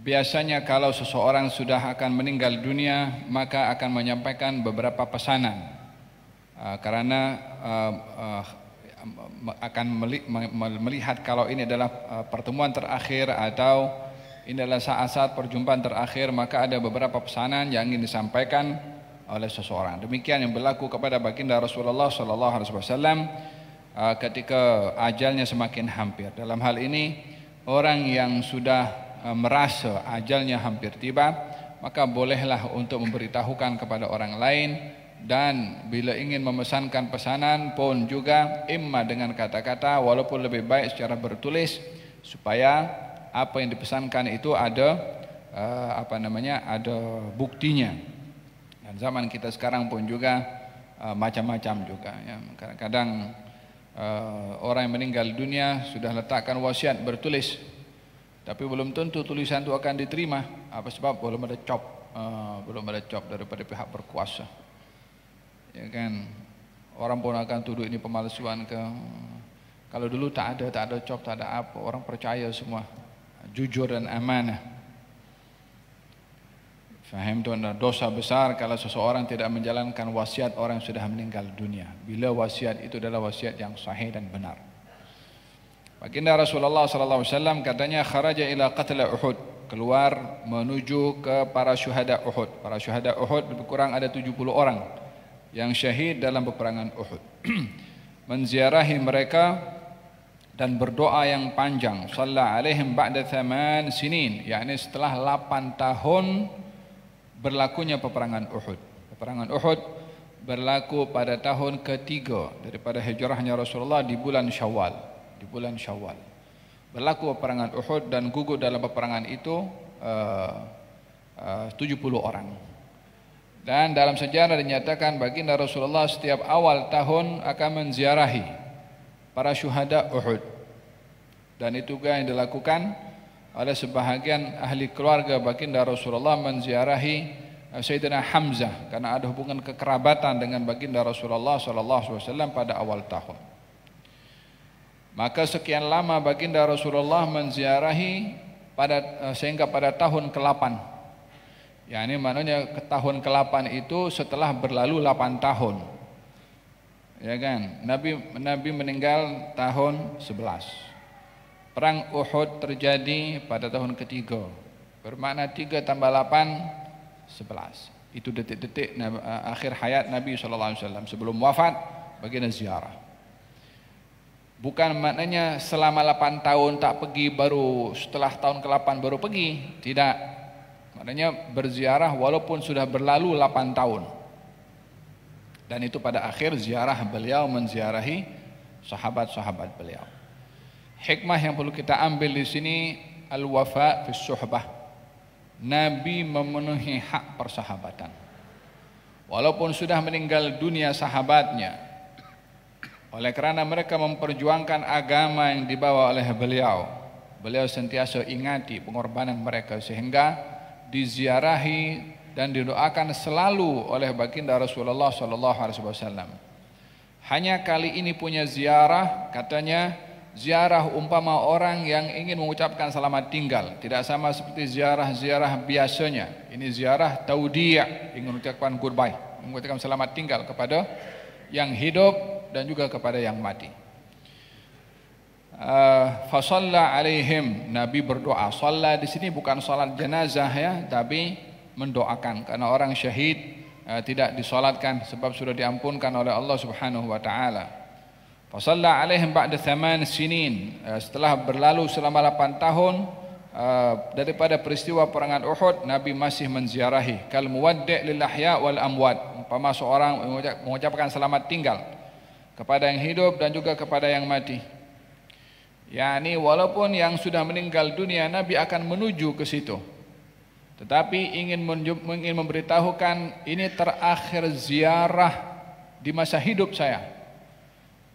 A: biasanya kalau seseorang sudah akan meninggal dunia, maka akan menyampaikan beberapa pesanan, karena akan melihat kalau ini adalah pertemuan terakhir atau ini adalah saat-saat perjumpaan terakhir, maka ada beberapa pesanan yang ingin disampaikan oleh seseorang. Demikian yang berlaku kepada baginda Rasulullah sallallahu alaihi wasallam ketika ajalnya semakin hampir. Dalam hal ini, orang yang sudah merasa ajalnya hampir tiba, maka bolehlah untuk memberitahukan kepada orang lain, dan bila ingin memesankan pesanan pun juga imma dengan kata-kata, walaupun lebih baik secara bertulis, supaya apa yang dipesankan itu ada ada buktinya. Dan zaman kita sekarang pun juga macam-macam juga ya. Kadang-kadang orang yang meninggal dunia sudah letakkan wasiat bertulis, tapi belum tentu tulisan itu akan diterima. Apa sebab? Belum ada cop daripada pihak berkuasa. Ya kan, orang pun akan tuduh ini pemalsuan ke. Kalau dulu tak ada cop, tak ada apa, orang percaya semua, jujur dan amanah. Faham tu, dosa besar kalau seseorang tidak menjalankan wasiat orang yang sudah meninggal dunia, bila wasiat itu adalah wasiat yang sahih dan benar. Baginda Rasulullah sallallahu alaihi wasallam katanya, kharaja ila qatla Uhud, keluar menuju ke para syuhada Uhud. Para syuhada Uhud lebih kurang ada 70 orang yang syahid dalam peperangan Uhud. Menziarahi mereka dan berdoa yang panjang. Shalla alaihim ba'da 8 sinin, yakni setelah 8 tahun berlakunya peperangan Uhud. Peperangan Uhud berlaku pada tahun ketiga daripada hijrahnya Rasulullah di bulan Syawal. Di bulan Syawal berlaku peperangan Uhud, dan gugur dalam peperangan itu 70 orang. Dan dalam sejarah dinyatakan baginda Rasulullah setiap awal tahun akan menziarahi para syuhada Uhud, dan itu juga yang dilakukan oleh sebahagian ahli keluarga baginda Rasulullah, menziarahi Sayyidina Hamzah karena ada hubungan kekerabatan dengan baginda Rasulullah sallallahu alaihi wasallam pada awal tahun. Maka sekian lama baginda Rasulullah menziarahi sehingga pada tahun ke-8. Ya, ini maknanya ke tahun ke-8 itu setelah berlalu 8 tahun. Ya kan? Nabi meninggal tahun 11. Perang Uhud terjadi pada tahun ketiga. Bermakna 3 tambah 8 11. Itu detik-detik akhir hayat Nabi sallallahu alaihi wasallam sebelum wafat, baginda ziarah. Bukan maknanya selama 8 tahun tak pergi, baru setelah tahun ke-8 baru pergi. Tidak. Maknanya berziarah walaupun sudah berlalu 8 tahun. Dan itu pada akhir ziarah beliau menziarahi sahabat-sahabat beliau. Hikmah yang perlu kita ambil di sini, al-wafa fi suhbah. Nabi memenuhi hak persahabatan. Walaupun sudah meninggal dunia sahabatnya, oleh kerana mereka memperjuangkan agama yang dibawa oleh beliau, beliau sentiasa ingati pengorbanan mereka, sehingga diziarahi dan didoakan selalu oleh baginda Rasulullah sallallahu alaihi wasallam. Hanya kali ini punya ziarah, katanya ziarah umpama orang yang ingin mengucapkan selamat tinggal, tidak sama seperti ziarah-ziarah biasanya. Ini ziarah taudiyah, ingin mengucapkan goodbye, mengucapkan selamat tinggal kepada yang hidup dan juga kepada yang mati. Fasalla alaihim, Nabi berdoa. Shalla di sini bukan salat jenazah ya, tapi mendoakan, karena orang syahid tidak disolatkan sebab sudah diampunkan oleh Allah Subhanahu wa taala. Fasalla alaihim ba'da 8 sinin, setelah berlalu selama 8 tahun daripada peristiwa perangan Uhud, Nabi masih menziarahi. Kal muwaddi' lil ahya wal amwat, umpama seorang mengucapkan selamat tinggal kepada yang hidup dan juga kepada yang mati. Yani walaupun yang sudah meninggal dunia, Nabi akan menuju ke situ, tetapi ingin memberitahukan ini terakhir ziarah di masa hidup saya.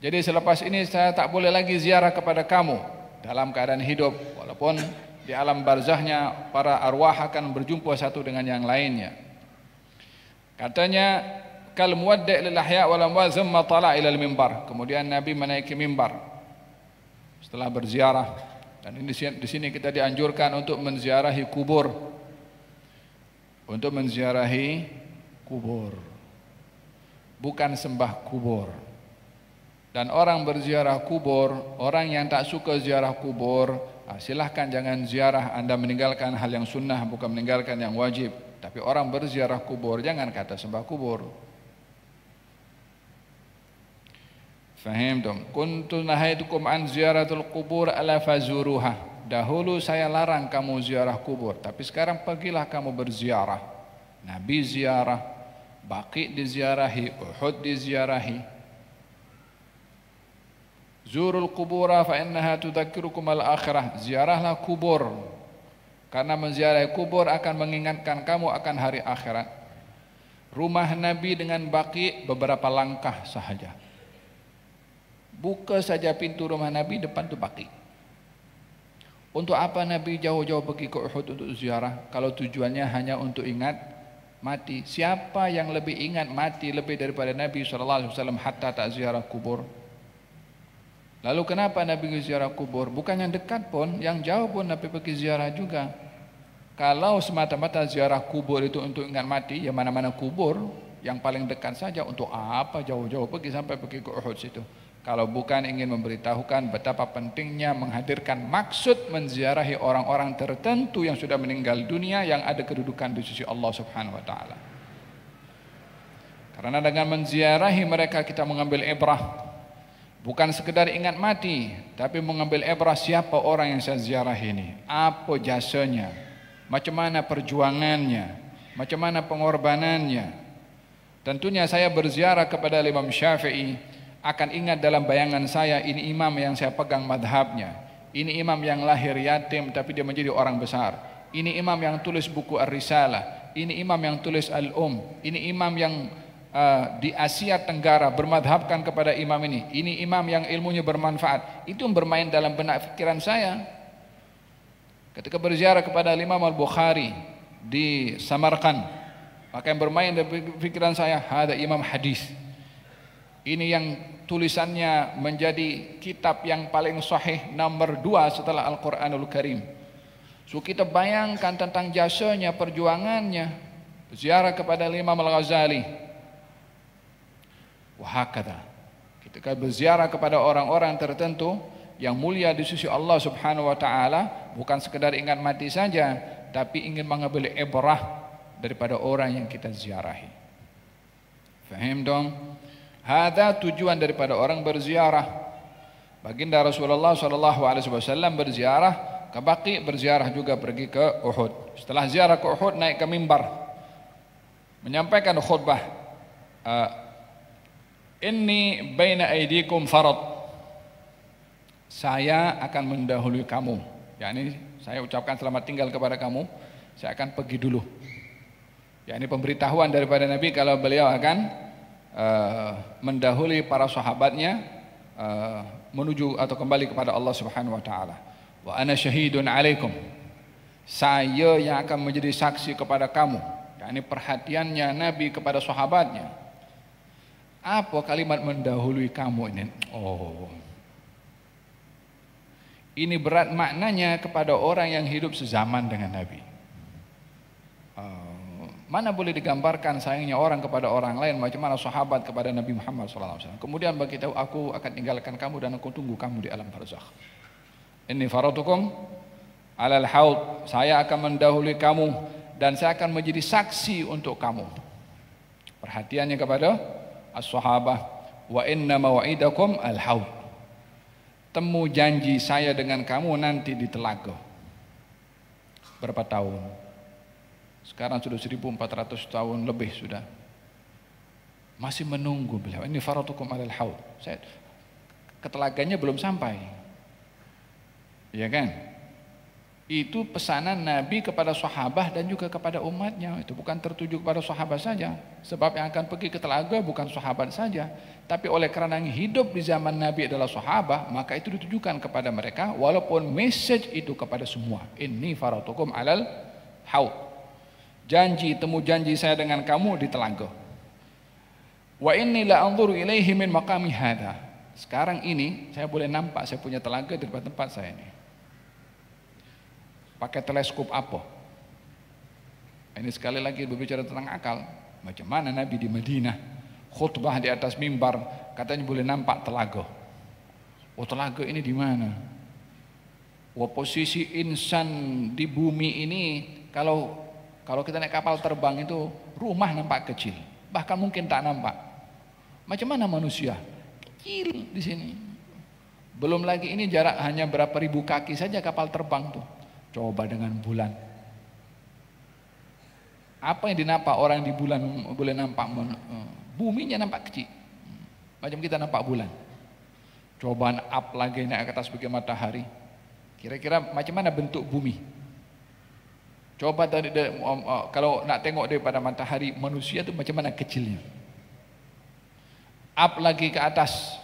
A: Jadi selepas ini saya tak boleh lagi ziarah kepada kamu dalam keadaan hidup, walaupun di alam barzahnya para arwah akan berjumpa satu dengan yang lainnya. Katanya kal muwaddi' lil ahya wal amwat thumma tala ila al mimbar. Kemudian Nabi menaiki mimbar setelah berziarah. Dan di sini kita dianjurkan untuk menziarahi kubur. Untuk menziarahi kubur, bukan sembah kubur. Dan orang berziarah kubur, orang yang tak suka ziarah kubur, silahkan jangan ziarah. Anda meninggalkan hal yang sunnah, bukan meninggalkan yang wajib. Tapi orang berziarah kubur, jangan kata sembah kubur. Fahimtum? Kuntu nahaitukum an ziyaratul kubur ala fazuruha. Dahulu saya larang kamu ziarah kubur, tapi sekarang pergilah kamu berziarah. Nabi ziarah, Baqi diziarahi, Uhud diziarahi. Zurul kubura fa innaha tudzakirukum al-akhirah. Ziarahlah kubur, karena menziarahi kubur akan mengingatkan kamu akan hari akhirat. Rumah Nabi dengan Baqi beberapa langkah sahaja. Buka saja pintu rumah Nabi, depan tu Baqi. Untuk apa Nabi jauh-jauh pergi ke Uhud untuk ziarah kalau tujuannya hanya untuk ingat mati? Siapa yang lebih ingat mati lebih daripada Nabi SAW hatta tak ziarah kubur? Lalu kenapa Nabi ziarah kubur? Bukan yang dekat pun, yang jauh pun Nabi pergi ziarah juga. Kalau semata-mata ziarah kubur itu untuk ingat mati, ya mana-mana kubur yang paling dekat saja. Untuk apa jauh-jauh pergi sampai pergi ke Uhud situ? Kalau bukan ingin memberitahukan betapa pentingnya menghadirkan maksud menziarahi orang-orang tertentu yang sudah meninggal dunia, yang ada kedudukan di sisi Allah Subhanahu wa taala. Karena dengan menziarahi mereka kita mengambil ibrah. Bukan sekedar ingat mati, tapi mengambil ibrah siapa orang yang saya ziarahi ini, apa jasanya, macam mana perjuangannya, macam mana pengorbanannya. Tentunya saya berziarah kepada Imam Syafi'i, akan ingat dalam bayangan saya, ini imam yang saya pegang madhabnya, ini imam yang lahir yatim tapi dia menjadi orang besar, ini imam yang tulis buku Ar-Risalah, ini imam yang tulis ini imam yang di Asia Tenggara bermadhabkan kepada imam ini imam yang ilmunya bermanfaat. Itu bermain dalam benak pikiran saya. Ketika berziarah kepada Imam Al-Bukhari di Samarkand, maka yang bermain dalam pikiran saya, ada imam hadis. Ini yang tulisannya menjadi kitab yang paling sahih nomor 2 setelah Al-Quranul Karim. So kita bayangkan tentang jasanya, perjuangannya. Ziarah kepada Imam Al-Ghazali. Wahakata. Ketika berziarah kepada orang-orang tertentu yang mulia di sisi Allah Subhanahu wa taala, bukan sekedar ingat mati saja, tapi ingin mengambil ibrah daripada orang yang kita ziarahi. Faham dong? Hada tujuan daripada orang berziarah. Baginda Rasulullah SAW berziarah ke Baqi, berziarah juga pergi ke Uhud. Setelah ziarah ke Uhud, naik ke mimbar, menyampaikan khutbah. Inni baina aidikum farad. Saya akan mendahului kamu. yakni saya ucapkan selamat tinggal kepada kamu, saya akan pergi dulu. Yakni pemberitahuan daripada Nabi kalau beliau akan mendahului para sahabatnya menuju atau kembali kepada Allah Subhanahu wa taala. Wa ana syahidun alaikum. Saya yang akan menjadi saksi kepada kamu. Yakni perhatiannya Nabi kepada sahabatnya. Apa kalimat mendahului kamu ini? Oh. Ini berat maknanya kepada orang yang hidup sezaman dengan Nabi. Mana boleh digambarkan sayangnya orang kepada orang lain macam mana sahabat kepada Nabi Muhammad SAW. Kemudian beritahu, aku akan tinggalkan kamu dan aku tunggu kamu di alam barzakh. Inni faratukum alal haud. Saya akan mendahului kamu dan saya akan menjadi saksi untuk kamu. Perhatiannya kepada as-sahabah. Wa inna maw'idakum al-haud. Temu janji saya dengan kamu nanti di telaga. Berapa tahun? Sekarang sudah 1400 tahun lebih sudah. Masih menunggu beliau. Ini faratukum alal haud. Saya ke telaganya belum sampai. Ya kan? Itu pesanan Nabi kepada sahabat dan juga kepada umatnya. Itu bukan tertuju kepada sahabat saja. Sebab yang akan pergi ke telaga bukan sahabat saja. Tapi oleh kerana yang hidup di zaman Nabi adalah sahabat, maka itu ditujukan kepada mereka. Walaupun message itu kepada semua. Inni faratukum alal haud. Janji, temu janji saya dengan kamu di telaga. Wa inni la anzuru ilaihi min maqami hadha. Sekarang ini saya boleh nampak saya punya telaga di depan tempat saya ini. Pakai teleskop apa? Ini sekali lagi berbicara tentang akal. Macam mana Nabi di Madinah khutbah di atas mimbar, katanya boleh nampak telaga. Oh, telaga ini di mana? Wah, posisi insan di bumi ini, kalau kita naik kapal terbang itu rumah nampak kecil, bahkan mungkin tak nampak. Macam mana manusia? Kecil di sini. Belum lagi ini jarak hanya berapa ribu kaki saja kapal terbang tuh. Coba dengan bulan. Apa yang dinampak orang di bulan boleh nampak? Buminya nampak kecil. Macam kita nampak bulan. Coba up lagi naik ke atas sebagai matahari. Kira-kira macam mana bentuk bumi? Coba kalau nak tengok daripada matahari, manusia itu macam mana kecilnya. Up lagi ke atas.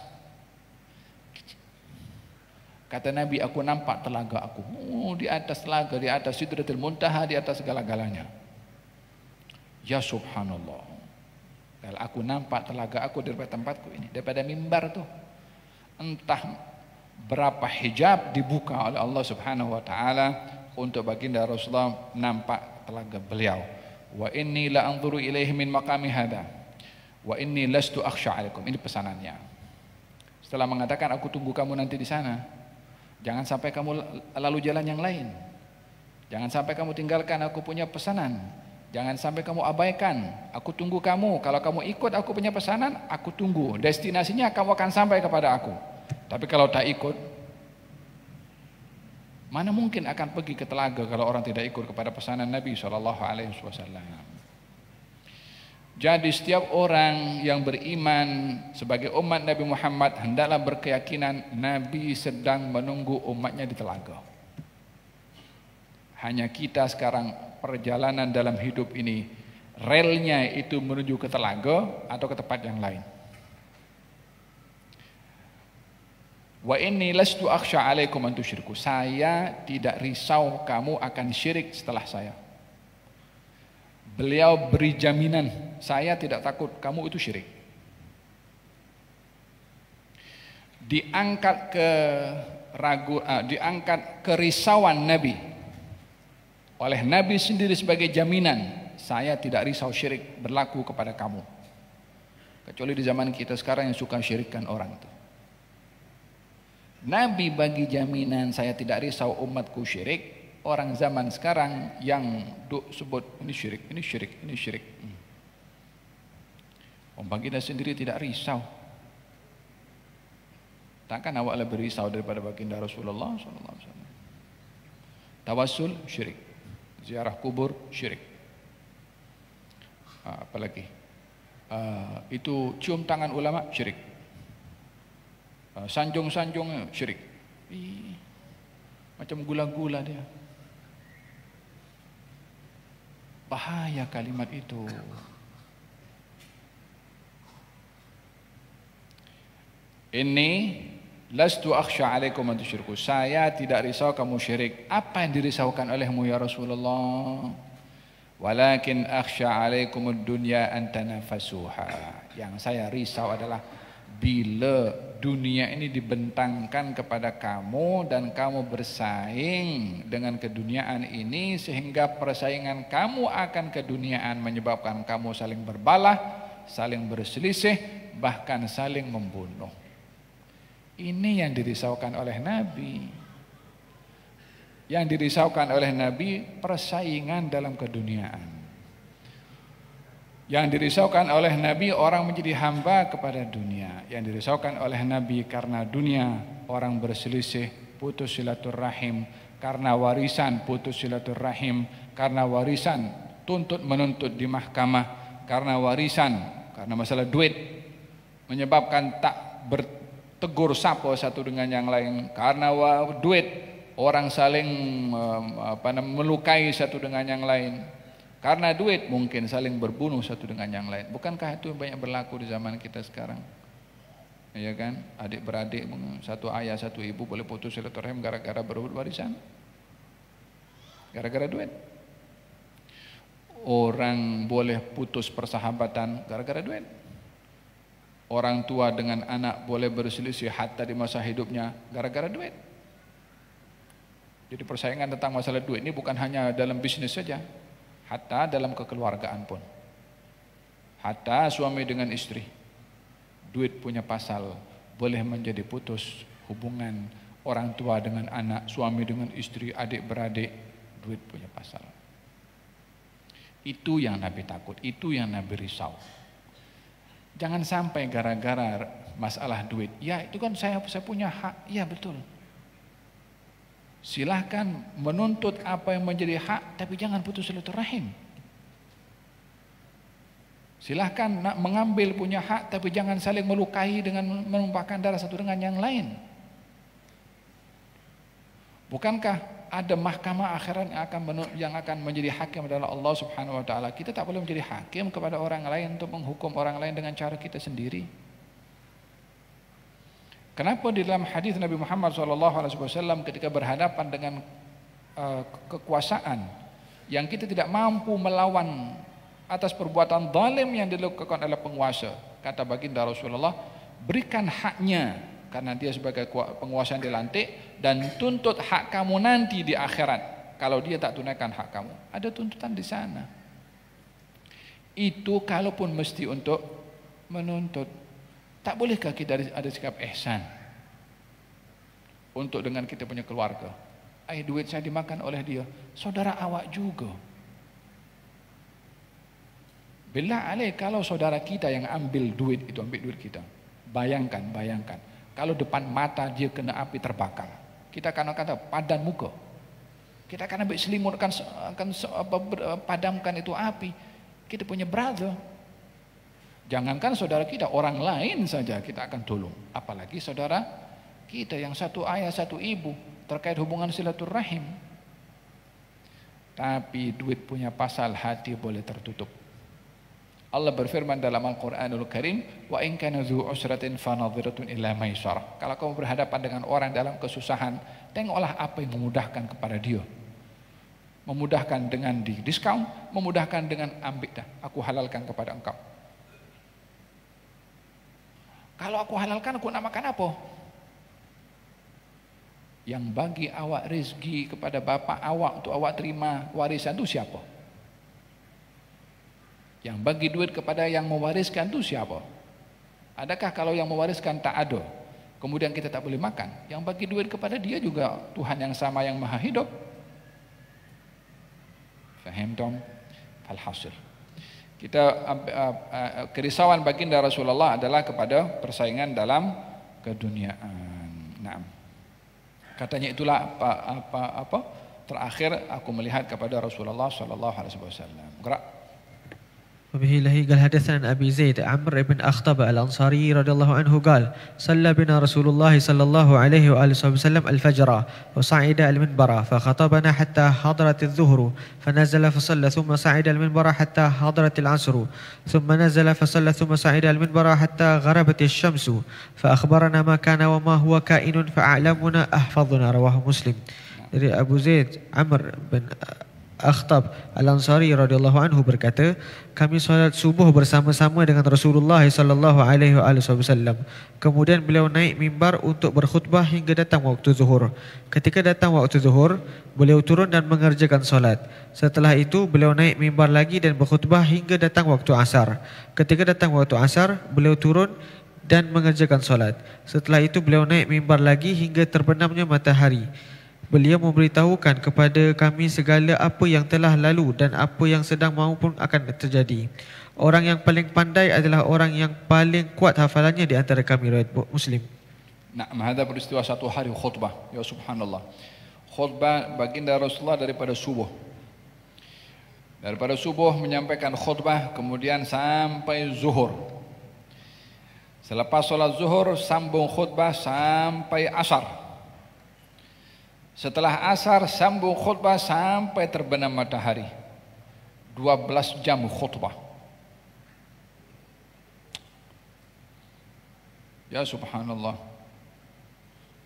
A: Kata Nabi, aku nampak telaga aku. Oh, di atas telaga, di atas Sidratul Muntaha, di atas segala-galanya. Ya subhanallah. Kalau aku nampak telaga aku daripada tempatku ini, daripada mimbar tuh. Entah berapa hijab dibuka oleh Allah Subhanahu wa taala untuk baginda Rasulullah nampak telaga beliau. Wa inni la anzuru ilaihi min maqami hada. Wa inni lastu akhsha 'alaikum. Ini pesanannya. Setelah mengatakan aku tunggu kamu nanti di sana, jangan sampai kamu lalu jalan yang lain. Jangan sampai kamu tinggalkan aku punya pesanan. Jangan sampai kamu abaikan. Aku tunggu kamu. Kalau kamu ikut aku punya pesanan, aku tunggu. Destinasinya kamu akan sampai kepada aku. Tapi kalau tak ikut, mana mungkin akan pergi ke telaga kalau orang tidak ikut kepada pesanan Nabi SAW. Jadi setiap orang yang beriman sebagai umat Nabi Muhammad hendaklah berkeyakinan Nabi sedang menunggu umatnya di telaga. Hanya kita sekarang perjalanan dalam hidup ini, relnya itu menuju ke telaga atau ke tempat yang lain. Wa inni lastu akhsha 'alaikum an tusyriku. Saya tidak risau kamu akan syirik setelah saya. Beliau beri jaminan, saya tidak takut kamu itu syirik. Diangkat kerisauan Nabi oleh Nabi sendiri sebagai jaminan, saya tidak risau syirik berlaku kepada kamu. Kecuali di zaman kita sekarang yang suka syirikkan orang itu. Nabi bagi jaminan saya tidak risau umatku syirik. Orang zaman sekarang yang sebut ini syirik, ini syirik, ini syirik. Baginda sendiri tidak risau. Takkan awak lebih risau daripada baginda Rasulullah SAW. Tawassul syirik, ziarah kubur syirik. Apalagi itu cium tangan ulama syirik. Sanjung-sanjung syirik. Macam gula-gula dia. Bahaya kalimat itu. Ini lastu akhsha 'alaikum an tusyriku. Saya tidak risau kamu syirik. Apa yang dirisaukan olehmu ya Rasulullah? Walakin akhsha 'alaikum ad-dunya an tanafasuha. Yang saya risau adalah bila dunia ini dibentangkan kepada kamu dan kamu bersaing dengan keduniaan ini, sehingga persaingan kamu akan keduniaan menyebabkan kamu saling berbalah, saling berselisih, bahkan saling membunuh. Ini yang dirisaukan oleh Nabi. Yang dirisaukan oleh Nabi persaingan dalam keduniaan. Yang dirisaukan oleh Nabi orang menjadi hamba kepada dunia. Yang dirisaukan oleh Nabi karena dunia orang berselisih, putus silaturahim, karena warisan putus silaturahim, karena warisan tuntut menuntut di mahkamah, karena warisan, karena masalah duit menyebabkan tak bertegur sapa satu dengan yang lain, karena duit orang saling melukai satu dengan yang lain. Karena duit mungkin saling berbunuh satu dengan yang lain. Bukankah itu banyak berlaku di zaman kita sekarang? Iya kan? Adik beradik, satu ayah satu ibu boleh putus silaturahim gara-gara berebut warisan. Gara-gara duit. Orang boleh putus persahabatan gara-gara duit. Orang tua dengan anak boleh berselisih hatta di masa hidupnya gara-gara duit. Jadi persaingan tentang masalah duit ini bukan hanya dalam bisnis saja. Hatta dalam kekeluargaan pun. Hatta suami dengan istri. Duit punya pasal, boleh menjadi putus hubungan orang tua dengan anak, suami dengan istri, adik beradik. Duit punya pasal. Itu yang Nabi takut, itu yang Nabi risau. Jangan sampai gara-gara masalah duit, ya itu kan saya punya hak, ya betul. Silahkan menuntut apa yang menjadi hak, tapi jangan putus silaturahim. Silahkan nak mengambil punya hak, tapi jangan saling melukai dengan menumpahkan darah satu dengan yang lain. Bukankah ada mahkamah akhirat yang akan menjadi hakim adalah Allah Subhanahu wa taala? Kita tak boleh menjadi hakim kepada orang lain untuk menghukum orang lain dengan cara kita sendiri. Kenapa di dalam hadis Nabi Muhammad SAW ketika berhadapan dengan kekuasaan yang kita tidak mampu melawan atas perbuatan zalim yang dilakukan oleh penguasa, kata baginda Rasulullah, berikan haknya karena dia sebagai penguasa yang dilantik, dan tuntut hak kamu nanti di akhirat kalau dia tak tunaikan hak kamu. Ada tuntutan di sana. Itu kalaupun mesti untuk menuntut. Tak bolehkah kita ada sikap ihsan untuk dengan kita punya keluarga? Duit saya dimakan oleh dia, saudara awak juga. Billah alaih, kalau saudara kita yang ambil duit itu, ambil duit kita, bayangkan kalau depan mata dia kena api terbakar, kita akan kata padan muka, kita akan ambil selimut, akan padamkan itu api. Kita punya brother, jangankan saudara kita, orang lain saja kita akan tolong, apalagi saudara kita yang satu ayah satu ibu, terkait hubungan silaturahim. Tapi duit punya pasal, hati boleh tertutup. Allah berfirman dalam Al-Quranul Karim, wa in kana dzu usratin fanadhiratun ila maisarah. Kalau kamu berhadapan dengan orang dalam kesusahan, tengoklah apa yang memudahkan kepada dia. Memudahkan dengan di diskon, memudahkan dengan ambil dah, aku halalkan kepada engkau. Kalau aku halalkan, aku nak makan apa? Yang bagi awak rezeki kepada bapa awak untuk awak terima warisan itu siapa? Yang bagi duit kepada yang mewariskan itu siapa? Adakah kalau yang mewariskan tak ada, kemudian kita tak boleh makan? Yang bagi duit kepada dia juga Tuhan yang sama yang maha hidup. Faham tom? Alhasil. Kerisauan baginda Rasulullah adalah kepada persaingan dalam keduniaan. Naam. Katanya itulah apa terakhir aku melihat kepada Rasulullah sallallahu alaihi wasallam. Gerak.
B: وبه لهي قال حدثنا عن أبي زيد عمرو بن أخطب الأنصاري رضي الله عنه قال صلى بنا رسول الله صلى الله عليه وآله وسلم الفجر وصعد المنبر فخطبنا حتى حضرت الظهر فنزل فصلى ثم صعد المنبر حتى حضرت العصر ثم نزل فصلى ثم صعد المنبر حتى غربت الشمس فأخبرنا ما كان وما هو كائن فأعلمنا أحفظنا رواه مسلم. Dari Abu Zaid Amr bin Akhtab Al-Ansari radhiyallahu anhu berkata, kami salat subuh bersama-sama dengan Rasulullah sallallahu alaihi wasallam. Kemudian beliau naik mimbar untuk berkhutbah hingga datang waktu zuhur. Ketika datang waktu zuhur, beliau turun dan mengerjakan salat. Setelah itu beliau naik mimbar lagi dan berkhutbah hingga datang waktu asar. Ketika datang waktu asar, beliau turun dan mengerjakan salat. Setelah itu beliau naik mimbar lagi hingga terbenamnya matahari. Beliau memberitahukan kepada kami segala apa yang telah lalu dan apa yang sedang maupun akan terjadi. Orang yang paling pandai adalah orang yang paling kuat hafalannya di antara kami, riwayat Muslim.
A: Nah, ada peristiwa satu hari khutbah. Ya subhanallah. Khutbah baginda Rasulullah daripada subuh. Daripada subuh menyampaikan khutbah, kemudian sampai zuhur. Selepas solat zuhur sambung khutbah sampai asar. Setelah asar sambung khutbah sampai terbenam matahari. 12 jam khutbah. Ya subhanallah.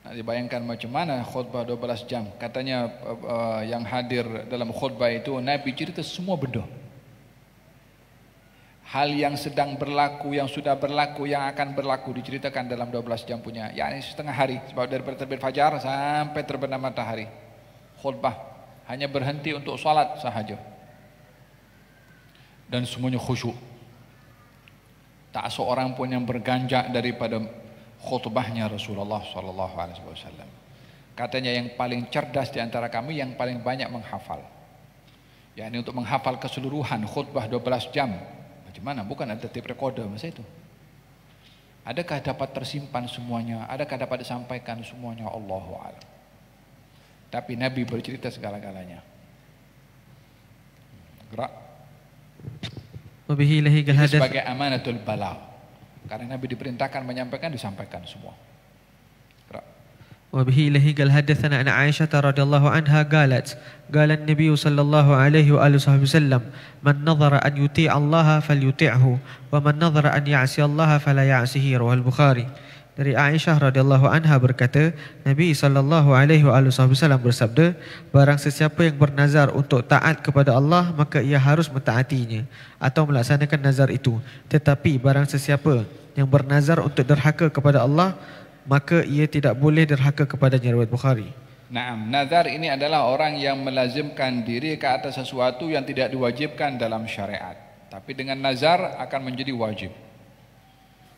A: Nah, dibayangkan macam mana khutbah 12 jam. Katanya yang hadir dalam khutbah itu Nabi cerita semua benda. Hal yang sedang berlaku, yang sudah berlaku, yang akan berlaku diceritakan dalam 12 jam punya. Ya, ini setengah hari. Sebab daripada terbit fajar sampai terbenam matahari. Khutbah. Hanya berhenti untuk salat sahaja. Dan semuanya khusyuk. Tak seorang pun yang berganjak daripada khutbahnya Rasulullah sallallahu alaihi wasallam. Katanya yang paling cerdas di antara kami yang paling banyak menghafal. Yakni untuk menghafal keseluruhan khutbah 12 jam. Macam mana? Bukan ada tape recorder masa itu. Adakah dapat tersimpan semuanya? Adakah dapat disampaikan semuanya? Allahu a'lam. Tapi Nabi bercerita segala-galanya. Gerak.
B: Wabihi lahikal hadath.
A: Sebagai amanatul balagh. Karena Nabi diperintahkan menyampaikan, disampaikan semua.
B: وبه له قال حدثنا عن عائشة رضي الله عنها قالت قال النبي صلى الله عليه وآله وسلم من نظر أن يطيع الله فليطيعه ومن نظر أن يعصي الله فلا يعصيه رواه البخاري. Dari Aisyah radhiyallahu anha berkata, Nabi sallallahu alaihi wasallam bersabda, barang sesiapa yang bernazar untuk taat kepada Allah, maka ia harus mentaatinya atau melaksanakan nazar itu. Tetapi barang sesiapa yang bernazar untuk derhaka kepada Allah, maka ia tidak boleh derhaka kepadanya. Riwayat Bukhari.
A: Naam, nazar ini adalah orang yang melazimkan diri ke atas sesuatu yang tidak diwajibkan dalam syariat. Tapi dengan nazar akan menjadi wajib.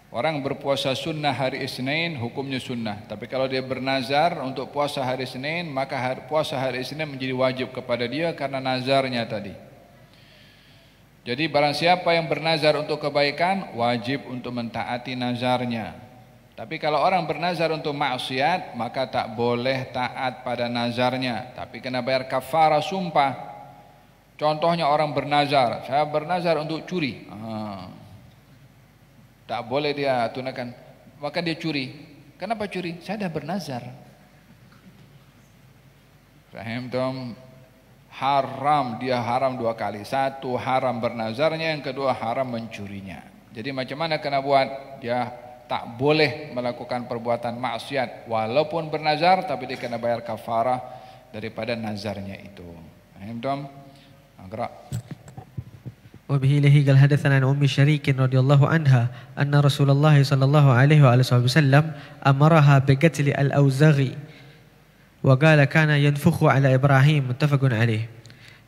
A: Orang berpuasa sunnah hari Isnin, hukumnya sunnah. Tapi kalau dia bernazar untuk puasa hari Senin, maka puasa hari Isnin menjadi wajib kepada dia karena nazarnya tadi. Jadi barang siapa yang bernazar untuk kebaikan, wajib untuk mentaati nazarnya. Tapi kalau orang bernazar untuk maksiat, maka tak boleh taat pada nazarnya, tapi kena bayar kafarah sumpah. Contohnya orang bernazar, saya bernazar untuk curi, tak boleh dia tunaikan, maka dia curi. Kenapa curi? Saya dah bernazar. Faham tom? Haram, dia haram dua kali. Satu haram bernazarnya, yang kedua haram mencurinya. Jadi macam mana kena buat? Dia tak boleh melakukan perbuatan maksiat walaupun bernazar, tapi dia kena bayar kafarah daripada nazarnya itu. Faham tom? Gerak.
B: وبه له قال حدثنا عن أم شريك رضي الله عنها أن رسول الله صلى الله عليه وسلم أمرها بقتل الأوزغي وقال كان ينفخ على إبراهيم. متفق عليه.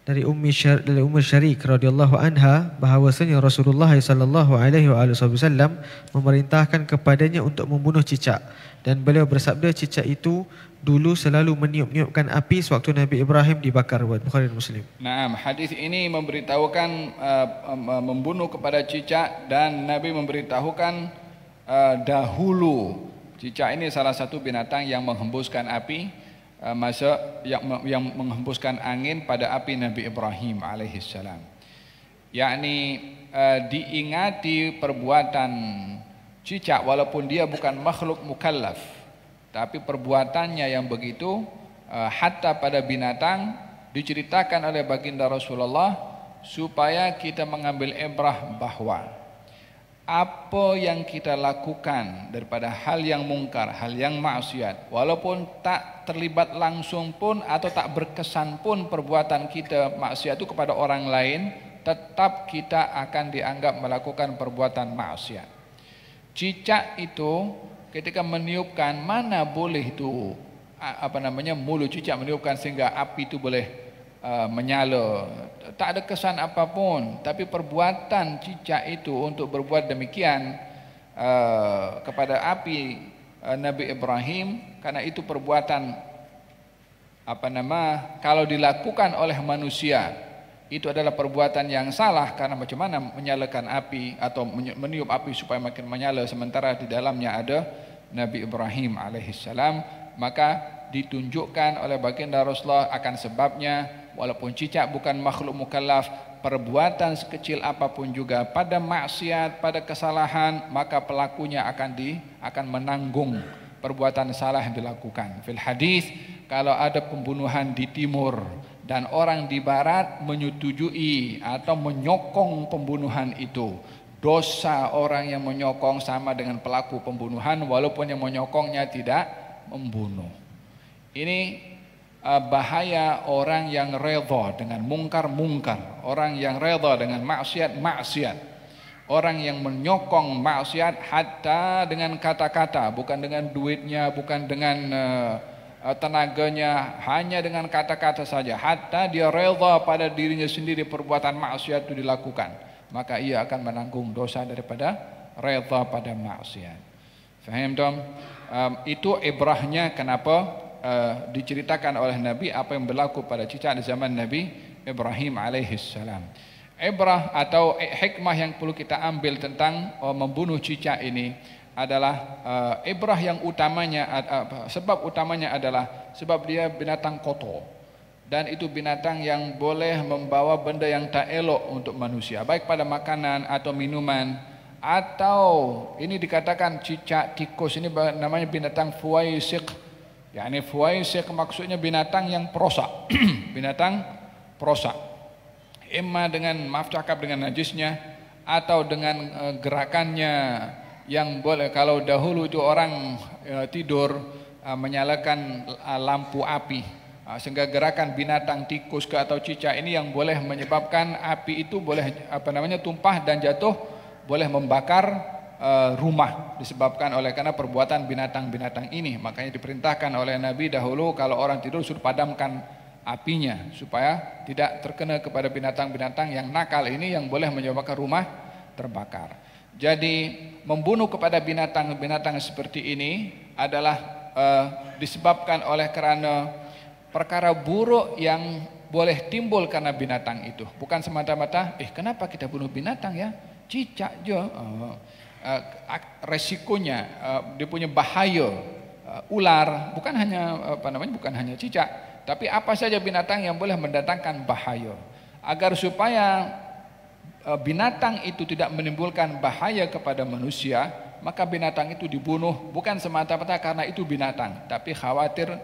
B: Dari Ummi Syarik radhiyallahu anha bahawasanya Rasulullah sallallahu alaihi wasallam memerintahkan kepadanya untuk membunuh cicak, dan beliau bersabda cicak itu dulu selalu meniup-niupkan api sewaktu Nabi Ibrahim dibakar. Bukhari dan Muslim.
A: Nah, hadis ini memberitahukan membunuh kepada cicak, dan Nabi memberitahukan dahulu cicak ini salah satu binatang yang menghembuskan api, yang menghembuskan angin pada api Nabi Ibrahim alaihissalam. Yakni diingati perbuatan cicak walaupun dia bukan makhluk mukallaf, tapi perbuatannya yang begitu hatta pada binatang diceritakan oleh baginda Rasulullah supaya kita mengambil ibrah bahwa apa yang kita lakukan daripada hal yang mungkar, hal yang maksiat, walaupun tak terlibat langsung pun atau tak berkesan pun perbuatan kita maksiat itu kepada orang lain, tetap kita akan dianggap melakukan perbuatan maksiat. Cicak itu ketika meniupkan, mana boleh itu mulut cicak meniupkan sehingga api itu boleh menyala, tak ada kesan apapun. Tapi perbuatan cicak itu untuk berbuat demikian kepada api Nabi Ibrahim, karena itu perbuatan kalau dilakukan oleh manusia itu adalah perbuatan yang salah, karena macam mana menyalakan api atau meniup api supaya makin menyala sementara di dalamnya ada Nabi Ibrahim alaihissalam. Maka ditunjukkan oleh baginda Rasulullah akan sebabnya walaupun cicak bukan makhluk mukallaf, perbuatan sekecil apapun juga pada maksiat, pada kesalahan, maka pelakunya akan menanggung perbuatan salah yang dilakukan. Fil hadis, kalau ada pembunuhan di timur dan orang di barat menyetujui atau menyokong pembunuhan itu, dosa orang yang menyokong sama dengan pelaku pembunuhan walaupun yang menyokongnya tidak membunuh. Ini bahaya orang yang redha dengan mungkar-mungkar, orang yang redha dengan maksiat-maksiat, orang yang menyokong maksiat hatta dengan kata-kata, bukan dengan duitnya, bukan dengan tenaganya, hanya dengan kata-kata saja. Hatta dia redha pada dirinya sendiri perbuatan maksiat itu dilakukan, maka ia akan menanggung dosa daripada redha pada maksiat. Faham dong? Itu ibrahnya kenapa diceritakan oleh Nabi apa yang berlaku pada cicak di zaman Nabi Ibrahim alaihissalam. Ibrah atau hikmah yang perlu kita ambil tentang membunuh cicak ini adalah ibrah yang utamanya, sebab utamanya adalah sebab dia binatang kotor, dan itu binatang yang boleh membawa benda yang tak elok untuk manusia, baik pada makanan atau minuman, atau ini dikatakan cicak tikus ini namanya binatang fuwaisiq. Yani fuwaisiq maksudnya binatang yang perosak. Binatang perosak. Emma dengan maaf cakap dengan najisnya atau dengan gerakannya yang boleh, kalau dahulu itu orang tidur menyalakan lampu api, sehingga gerakan binatang tikus ke atau cicak ini yang boleh menyebabkan api itu boleh tumpah dan jatuh, boleh membakar rumah disebabkan oleh karena perbuatan binatang-binatang ini. Makanya diperintahkan oleh Nabi dahulu kalau orang tidur suruh padamkan apinya supaya tidak terkena kepada binatang-binatang yang nakal ini yang boleh menyebabkan rumah terbakar. Jadi membunuh kepada binatang-binatang seperti ini adalah disebabkan oleh karena perkara buruk yang boleh timbul karena binatang itu. Bukan semata-mata kenapa kita bunuh binatang ya? Cicak je. Resikonya dia punya bahaya, ular, bukan hanya cicak, tapi apa saja binatang yang boleh mendatangkan bahaya. Agar supaya binatang itu tidak menimbulkan bahaya kepada manusia, maka binatang itu dibunuh bukan semata-mata karena itu binatang, tapi khawatir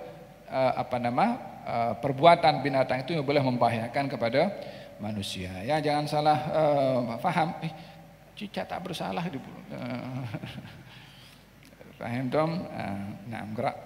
A: perbuatan binatang itu yang boleh membahayakan kepada manusia. Ya, jangan salah faham. Cicak tak bersalah dibunuh. Faham dong? Nah, gerak.